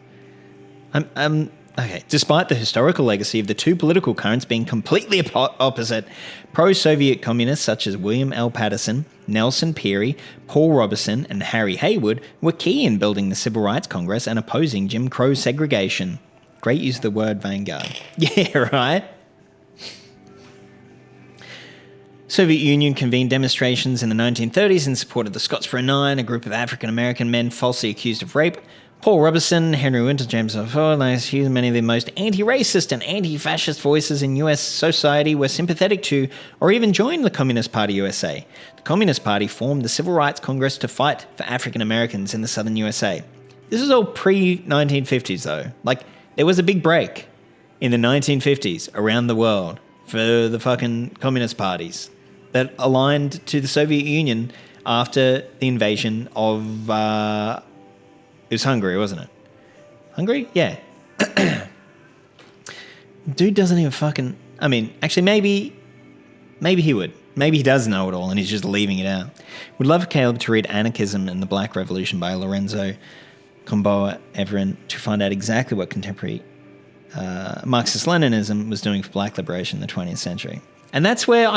Okay. Despite the historical legacy of the two political currents being completely opposite, pro-Soviet communists such as William L. Patterson, Nelson Peary, Paul Robeson, and Harry Haywood were key in building the Civil Rights Congress and opposing Jim Crow segregation. Great use of the word vanguard. Yeah, right? Soviet Union convened demonstrations in the 1930s in support of the Scottsboro Nine, a group of African-American men falsely accused of rape. Paul Robeson, Henry Winter, James Ford, many of the most anti-racist and anti-fascist voices in U.S. society were sympathetic to or even joined the Communist Party USA. The Communist Party formed the Civil Rights Congress to fight for African Americans in the southern USA. This is all pre-1950s, though. Like, there was a big break in the 1950s around the world for the fucking communist parties that aligned to the Soviet Union after the invasion of... it was Hungary, wasn't it? Hungary? Yeah. Dude doesn't even fucking... actually, maybe he would. Maybe he does know it all and he's just leaving it out. Would love Caleb to read Anarchism and the Black Revolution by Lorenzo Comboa Everin to find out exactly what contemporary Marxist-Leninism was doing for black liberation in the 20th century. And that's where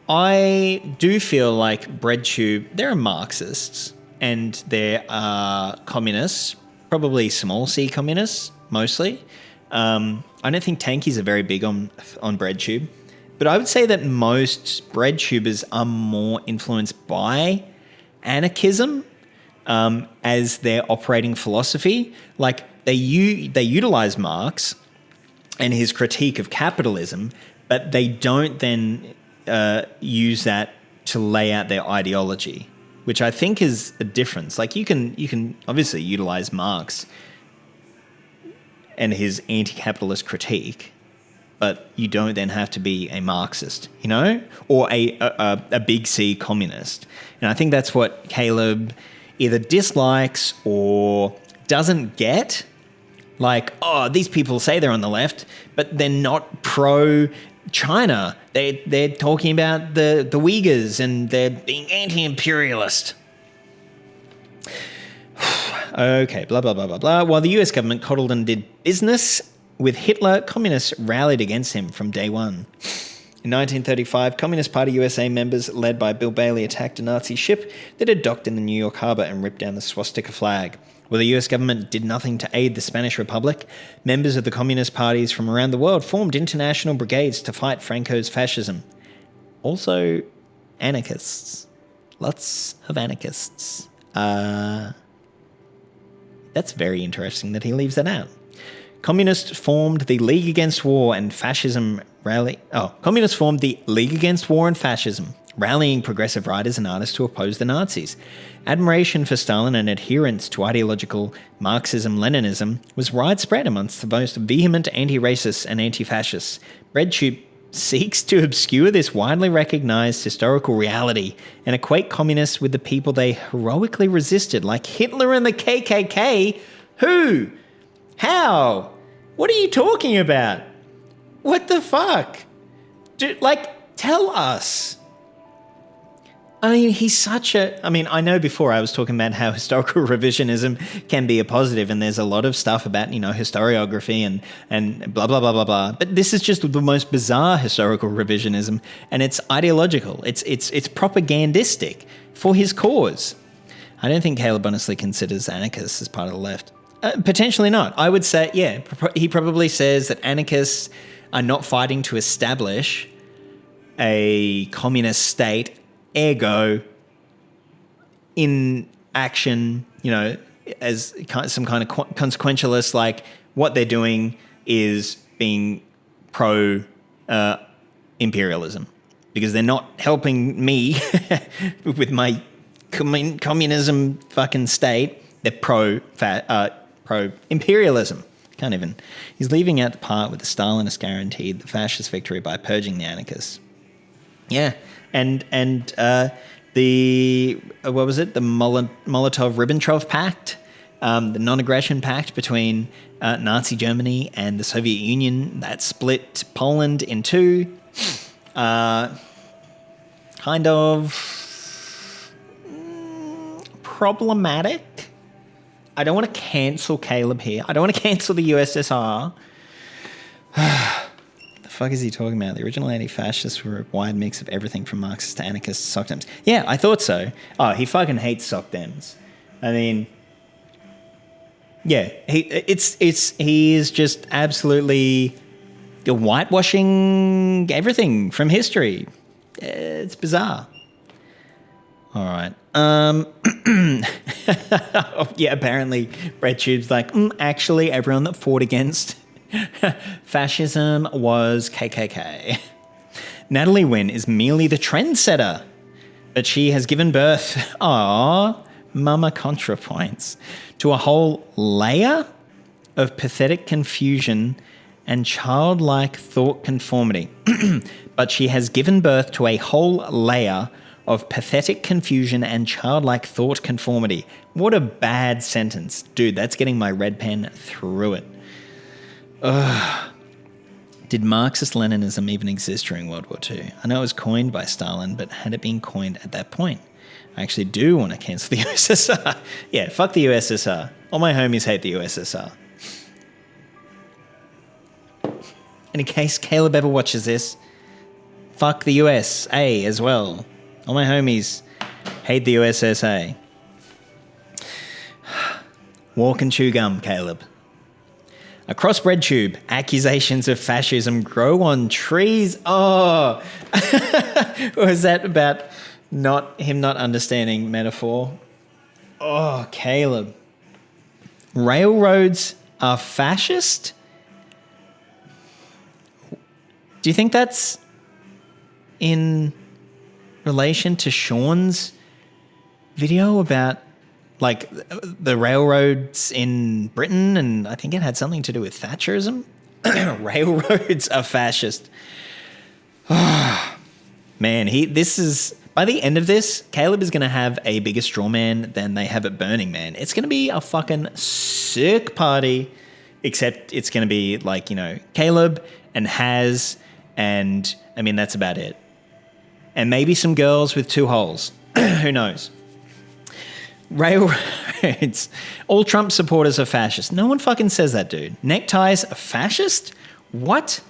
I do feel like BreadTube, there are Marxists and there are communists, probably small c communists mostly. I don't think tankies are very big on BreadTube, but I would say that most BreadTubers are more influenced by anarchism as their operating philosophy. Like they utilize Marx and his critique of capitalism, but they don't then use that to lay out their ideology, which I think is a difference. Like you can obviously utilize Marx and his anti-capitalist critique, but you don't then have to be a Marxist, or a big C communist. And I think that's what Caleb either dislikes or doesn't get. Like, oh, these people say they're on the left, but they're not pro-China. They're talking about the Uyghurs and they're being anti-imperialist. Okay, blah, blah, blah, blah, blah. While the US government coddled and did business with Hitler, communists rallied against him from day one. In 1935, Communist Party USA members led by Bill Bailey attacked a Nazi ship that had docked in the New York harbor and ripped down the swastika flag. While the US government did nothing to aid the Spanish Republic, members of the communist parties from around the world formed international brigades to fight Franco's fascism. Also, anarchists. Lots of anarchists. That's very interesting that he leaves that out. Communists formed the League Against War and Fascism Communists formed the League Against War and Fascism, rallying progressive writers and artists to oppose the Nazis. Admiration for Stalin and adherence to ideological Marxism-Leninism was widespread amongst the most vehement anti-racists and anti-fascists. BreadTube seeks to obscure this widely recognized historical reality and equate communists with the people they heroically resisted, like Hitler and the KKK. Who? How? What are you talking about? What the fuck? Dude, tell us. I mean, he's such a... I mean, I know before I was talking about how historical revisionism can be a positive, and there's a lot of stuff about, historiography and blah, blah, blah, blah, blah. But this is just the most bizarre historical revisionism, and it's ideological. It's propagandistic for his cause. I don't think Caleb honestly considers anarchists as part of the left. Potentially not. I would say, yeah, he probably says that anarchists are not fighting to establish a communist state, ergo, in action, as some kind of consequentialist, like what they're doing is being pro-imperialism because they're not helping me with my communism fucking state. They're pro-imperialism. Can't even. He's leaving out the part where the Stalinists guaranteed the fascist victory by purging the anarchists. Yeah, and the what was it? The Molotov-Ribbentrop Pact, the non-aggression pact between Nazi Germany and the Soviet Union that split Poland in two. Kind of problematic. I don't want to cancel Caleb here. I don't want to cancel the USSR. The fuck is he talking about? The original anti-fascists were a wide mix of everything from Marxists to anarchists to sock dems. Yeah, I thought so. Oh, he fucking hates sock dems. I mean, yeah, he is just absolutely whitewashing everything from history. It's bizarre. All right. Yeah, apparently BreadTube's like, actually, everyone that fought against fascism was KKK. Natalie Wynn is merely the trendsetter, but she has given birth, mama contra points, to a whole layer of pathetic confusion and childlike thought conformity. But she has given birth to a whole layer of pathetic confusion and childlike thought conformity. What a bad sentence. Dude, that's getting my red pen through it. Ugh. Did Marxist-Leninism even exist during World War II? I know it was coined by Stalin, but had it been coined at that point? I actually do want to cancel the USSR. Yeah, fuck the USSR. All my homies hate the USSR. And in case Caleb ever watches this, fuck the USA as well. All my homies hate the USSA. Walk and chew gum, Caleb. Across BreadTube, accusations of fascism grow on trees. Oh, was that about him not understanding metaphor? Oh, Caleb. Railroads are fascist? Do you think that's in relation to Sean's video about like the railroads in Britain, and I think it had something to do with Thatcherism? Railroads are fascist. Oh, man, by the end of this, Caleb is going to have a bigger straw man than they have at Burning Man. It's going to be a fucking sick party, except it's going to be like, Caleb and Haz, and I mean, that's about it. And maybe some girls with 2 holes. Who knows? Railroads. All Trump supporters are fascist. No one fucking says that, dude. Neckties are fascist? What?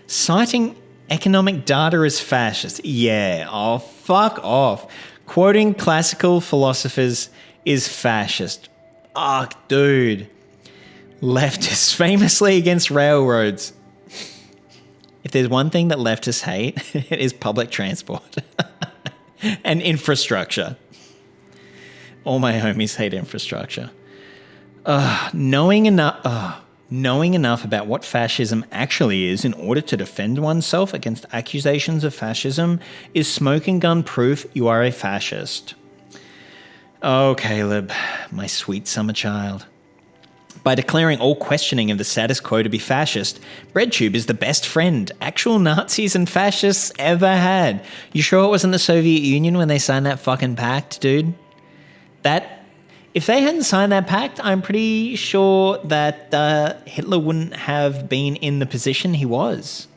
Citing economic data as fascist? Yeah. Oh, fuck off. Quoting classical philosophers is fascist. Fuck, dude. Leftists famously against railroads. If there's one thing that leftists hate, it is public transport and infrastructure. All my homies hate infrastructure. Knowing enough about what fascism actually is in order to defend oneself against accusations of fascism is smoking gun proof you are a fascist. Oh, Caleb, my sweet summer child. By declaring all questioning of the status quo to be fascist, BreadTube is the best friend actual Nazis and fascists ever had. You sure it wasn't the Soviet Union when they signed that fucking pact, dude? If they hadn't signed that pact, I'm pretty sure that Hitler wouldn't have been in the position he was.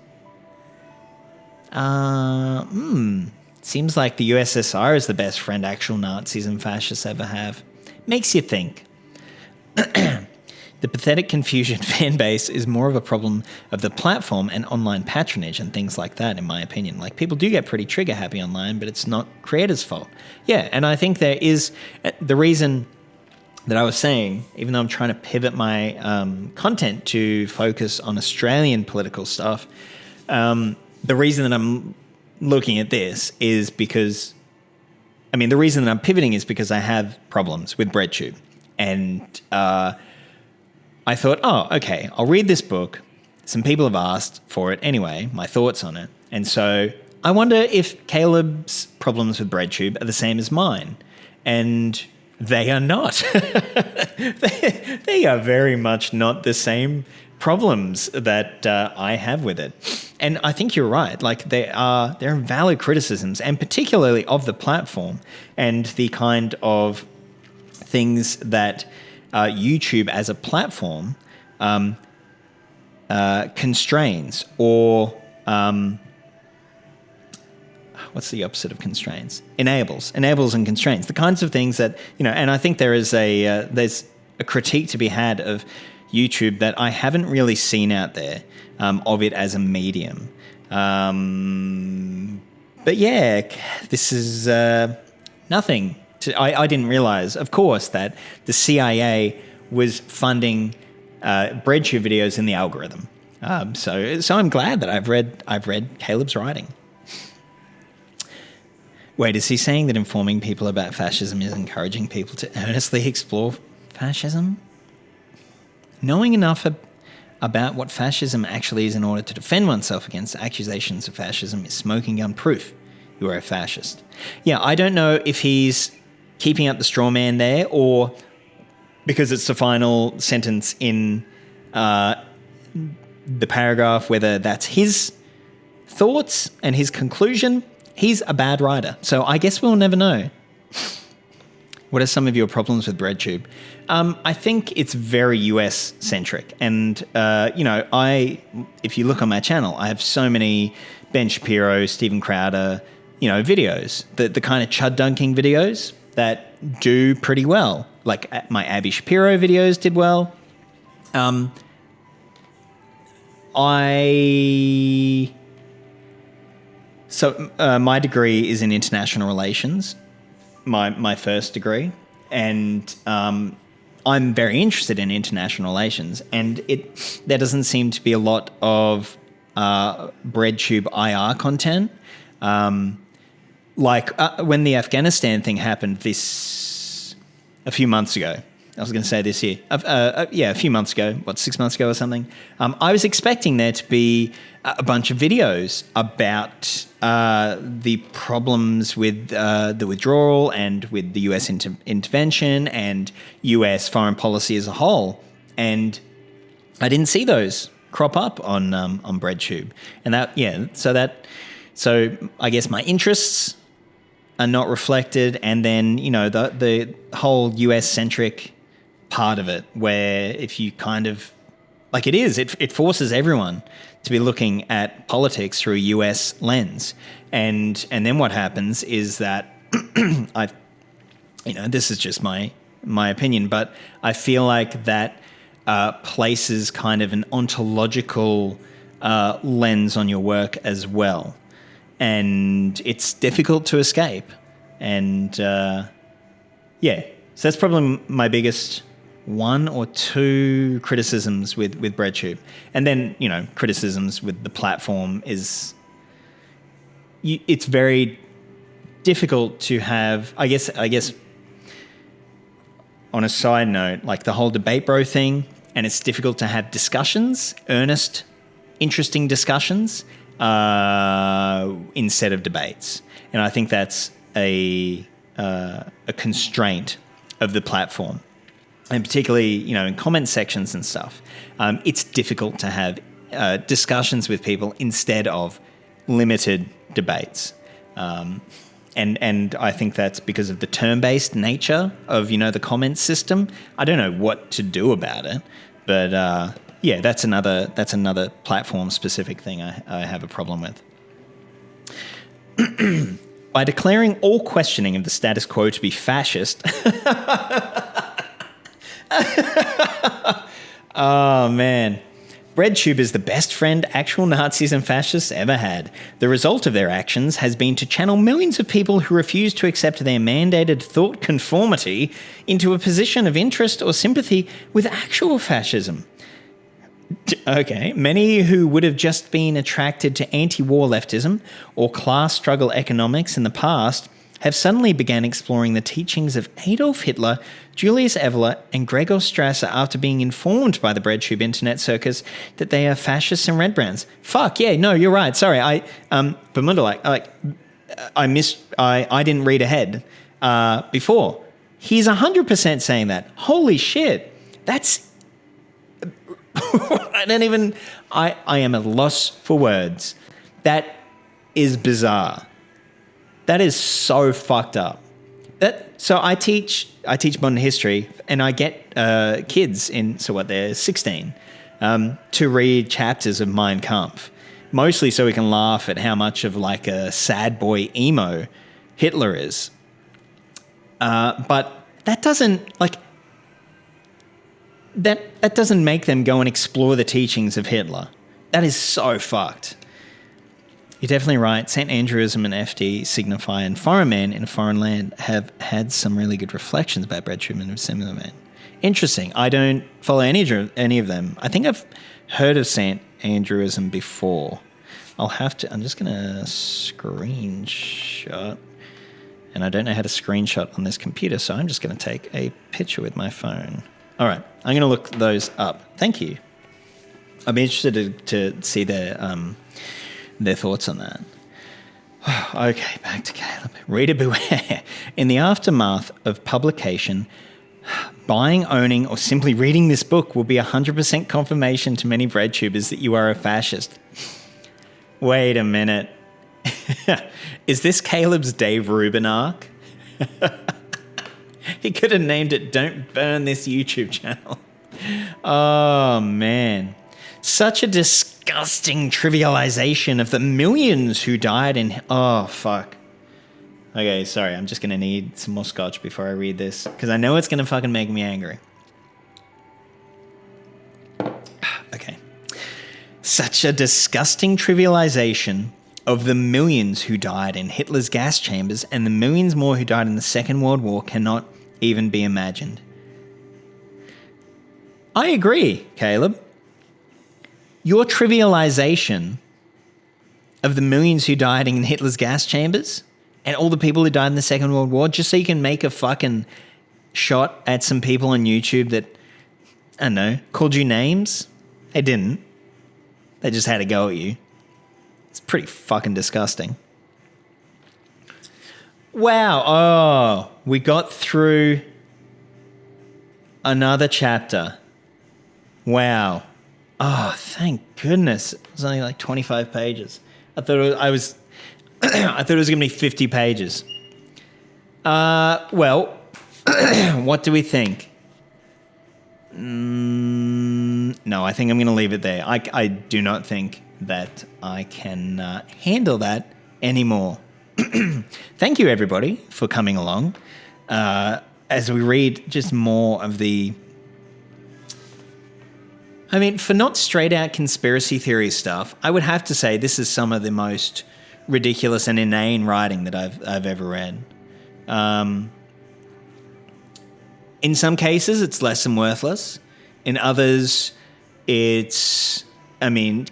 Seems like the USSR is the best friend actual Nazis and fascists ever have. Makes you think. The pathetic Confucian fan base is more of a problem of the platform and online patronage and things like that, in my opinion. Like, people do get pretty trigger happy online, but it's not creators' fault. Yeah, and I think there is the reason that I was saying, even though I'm trying to pivot my content to focus on Australian political stuff, the reason that I'm looking at this is because, the reason that I'm pivoting is because I have problems with BreadTube. And I thought, okay, I'll read this book. Some people have asked for it anyway, my thoughts on it. And so I wonder if Caleb's problems with BreadTube are the same as mine. And they are not. They are very much not the same problems that I have with it. And I think you're right. Like, there are valid criticisms, and particularly of the platform and the kind of things that YouTube as a platform constrains, or what's the opposite of constrains? Enables and constrains. The kinds of things that, and I think there's a critique to be had of YouTube that I haven't really seen out there of it as a medium. But yeah, this is nothing. I didn't realize, of course, that the CIA was funding BreadTube videos in the algorithm. So I'm glad that I've read Caleb's writing. Wait, is he saying that informing people about fascism is encouraging people to earnestly explore fascism? Knowing enough about what fascism actually is in order to defend oneself against accusations of fascism is smoking gun proof you are a fascist. Yeah, I don't know if he's keeping up the straw man there, or because it's the final sentence in the paragraph, whether that's his thoughts and his conclusion. He's a bad writer, so I guess we'll never know. What are some of your problems with BreadTube? I think it's very US-centric, and if you look on my channel, I have so many Ben Shapiro, Steven Crowder, videos, the kind of chud dunking videos that do pretty well. Like my Abby Shapiro videos did well. So my degree is in international relations, my first degree, and I'm very interested in international relations, and there doesn't seem to be a lot of BreadTube IR content. When the Afghanistan thing happened a few months ago. I was going to say this year. A few months ago, 6 months ago or something. I was expecting there to be a bunch of videos about the problems with the withdrawal and with the US intervention and US foreign policy as a whole. And I didn't see those crop up on BreadTube. And so I guess my interests are not reflected, and then the whole US-centric part of it, where if you kind of it forces everyone to be looking at politics through a US lens, and then what happens is that this is just my opinion, but I feel like that places kind of an ontological lens on your work as well. And it's difficult to escape. And, so that's probably my biggest one or two criticisms with BreadTube. And then, criticisms with the platform is... it's very difficult to have... I guess, on a side note, like the whole debate bro thing, and it's difficult to have discussions, earnest, interesting discussions... instead of debates. And I think that's a constraint of the platform. And particularly, in comment sections and stuff, it's difficult to have discussions with people instead of limited debates. And I think that's because of the term-based nature of, the comments system. I don't know what to do about it, but... that's another platform-specific thing I have a problem with. By declaring all questioning of the status quo to be fascist... Oh, man. BreadTube is the best friend actual Nazis and fascists ever had. The result of their actions has been to channel millions of people who refuse to accept their mandated thought conformity into a position of interest or sympathy with actual fascism. Okay, many who would have just been attracted to anti-war leftism or class struggle economics in the past have suddenly began exploring the teachings of Adolf Hitler, Julius Evola, and Gregor Strasser after being informed by the BreadTube internet circus that they are fascists and red brands. Fuck, yeah, no, you're right. Sorry, I didn't read ahead before. He's 100% saying that. Holy shit, that's... I am at a loss for words. That is bizarre. That is so fucked up. So I teach modern history, and I get kids they're 16, to read chapters of Mein Kampf, mostly so we can laugh at how much of like a sad boy emo Hitler is. But that doesn't that doesn't make them go and explore the teachings of Hitler. That is so fucked. You're definitely right. St. Andrewism and FD signify, and foreign men in a foreign land have had some really good reflections about BreadTube and similar men. Interesting. I don't follow any of them. I think I've heard of St. Andrewism before. I'm just going to screenshot. And I don't know how to screenshot on this computer, so I'm just going to take a picture with my phone. All right. I'm going to look those up. Thank you. I'd be interested to see their thoughts on that. Okay, back to Caleb. Reader beware. In the aftermath of publication, buying, owning, or simply reading this book will be 100% confirmation to many BreadTubers that you are a fascist. Wait a minute. Is this Caleb's Dave Rubin arc? He could have named it Don't Burn This YouTube Channel. Oh, man. Such a disgusting trivialization of the millions who died in... Oh, fuck. Okay, sorry. I'm just going to need some more scotch before I read this, because I know it's going to fucking make me angry. Okay. Such a disgusting trivialization of the millions who died in Hitler's gas chambers and the millions more who died in the Second World War cannot even be imagined. I agree, Caleb. Your trivialization of the millions who died in Hitler's gas chambers and all the people who died in the Second World War, just so you can make a fucking shot at some people on YouTube that, I don't know, called you names? They didn't. They just had a go at you. It's pretty fucking disgusting. Wow. Oh, we got through another chapter. Wow. Oh, thank goodness. It was only like 25 pages. I thought I thought it was going to be 50 pages. Well, what do we think? No, I think I'm going to leave it there. I do not think that I can handle that anymore. Thank you, everybody, for coming along. As we read just more of the... I mean, for not straight-out conspiracy theory stuff, I would have to say this is some of the most ridiculous and inane writing that I've ever read. In some cases, it's less than worthless. In others, it's,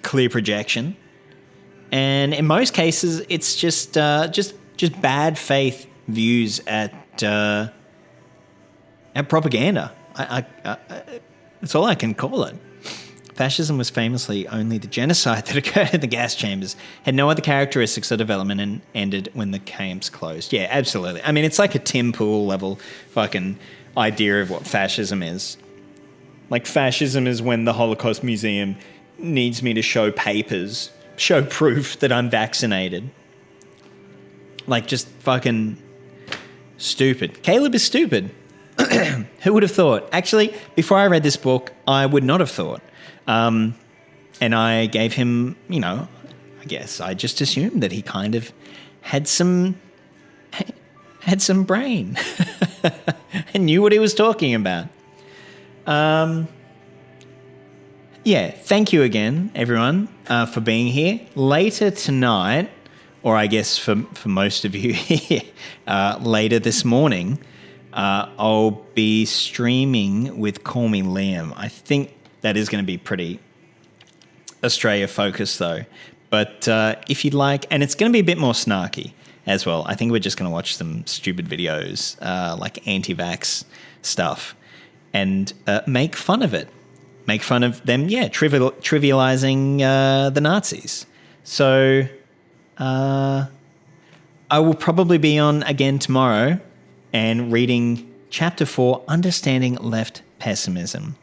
clear projection. And in most cases, it's just bad faith views at propaganda. That's all I can call it. Fascism was famously only the genocide that occurred in the gas chambers, had no other characteristics or development, and ended when the camps closed. Yeah, absolutely. I mean, it's like a Tim Pool level fucking idea of what fascism is. Like, fascism is when the Holocaust Museum needs me to show papers, show proof that I'm vaccinated. Like, just fucking stupid. Caleb is stupid. Who would have thought? Actually, before I read this book, I would not have thought. And I gave him, I guess I just assumed that he kind of had some brain and knew what he was talking about. Yeah, thank you again, everyone, for being here. Later tonight, or I guess for most of you here, later this morning, I'll be streaming with Call Me Liam. I think that is going to be pretty Australia-focused, though. But if you'd like, and it's going to be a bit more snarky as well. I think we're just going to watch some stupid videos, like anti-vax stuff, and make fun of it. Make fun of them, trivializing the Nazis. So I will probably be on again tomorrow and reading Chapter 4, Understanding Left Pessimism,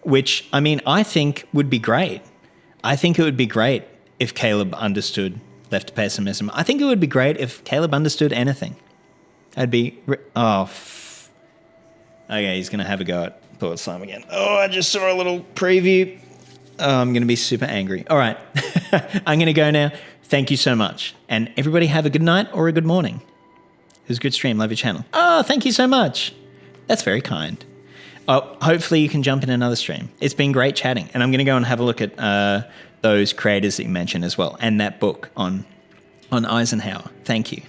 which, I think would be great. I think it would be great if Caleb understood left pessimism. I think it would be great if Caleb understood anything. Okay, he's going to have a go at Poet Slime again. Oh, I just saw a little preview. Oh, I'm going to be super angry. All right, I'm going to go now. Thank you so much. And everybody have a good night or a good morning. It was a good stream. Love your channel. Oh, thank you so much. That's very kind. Oh, hopefully you can jump in another stream. It's been great chatting. And I'm going to go and have a look at those creators that you mentioned as well, and that book on Eisenhower. Thank you.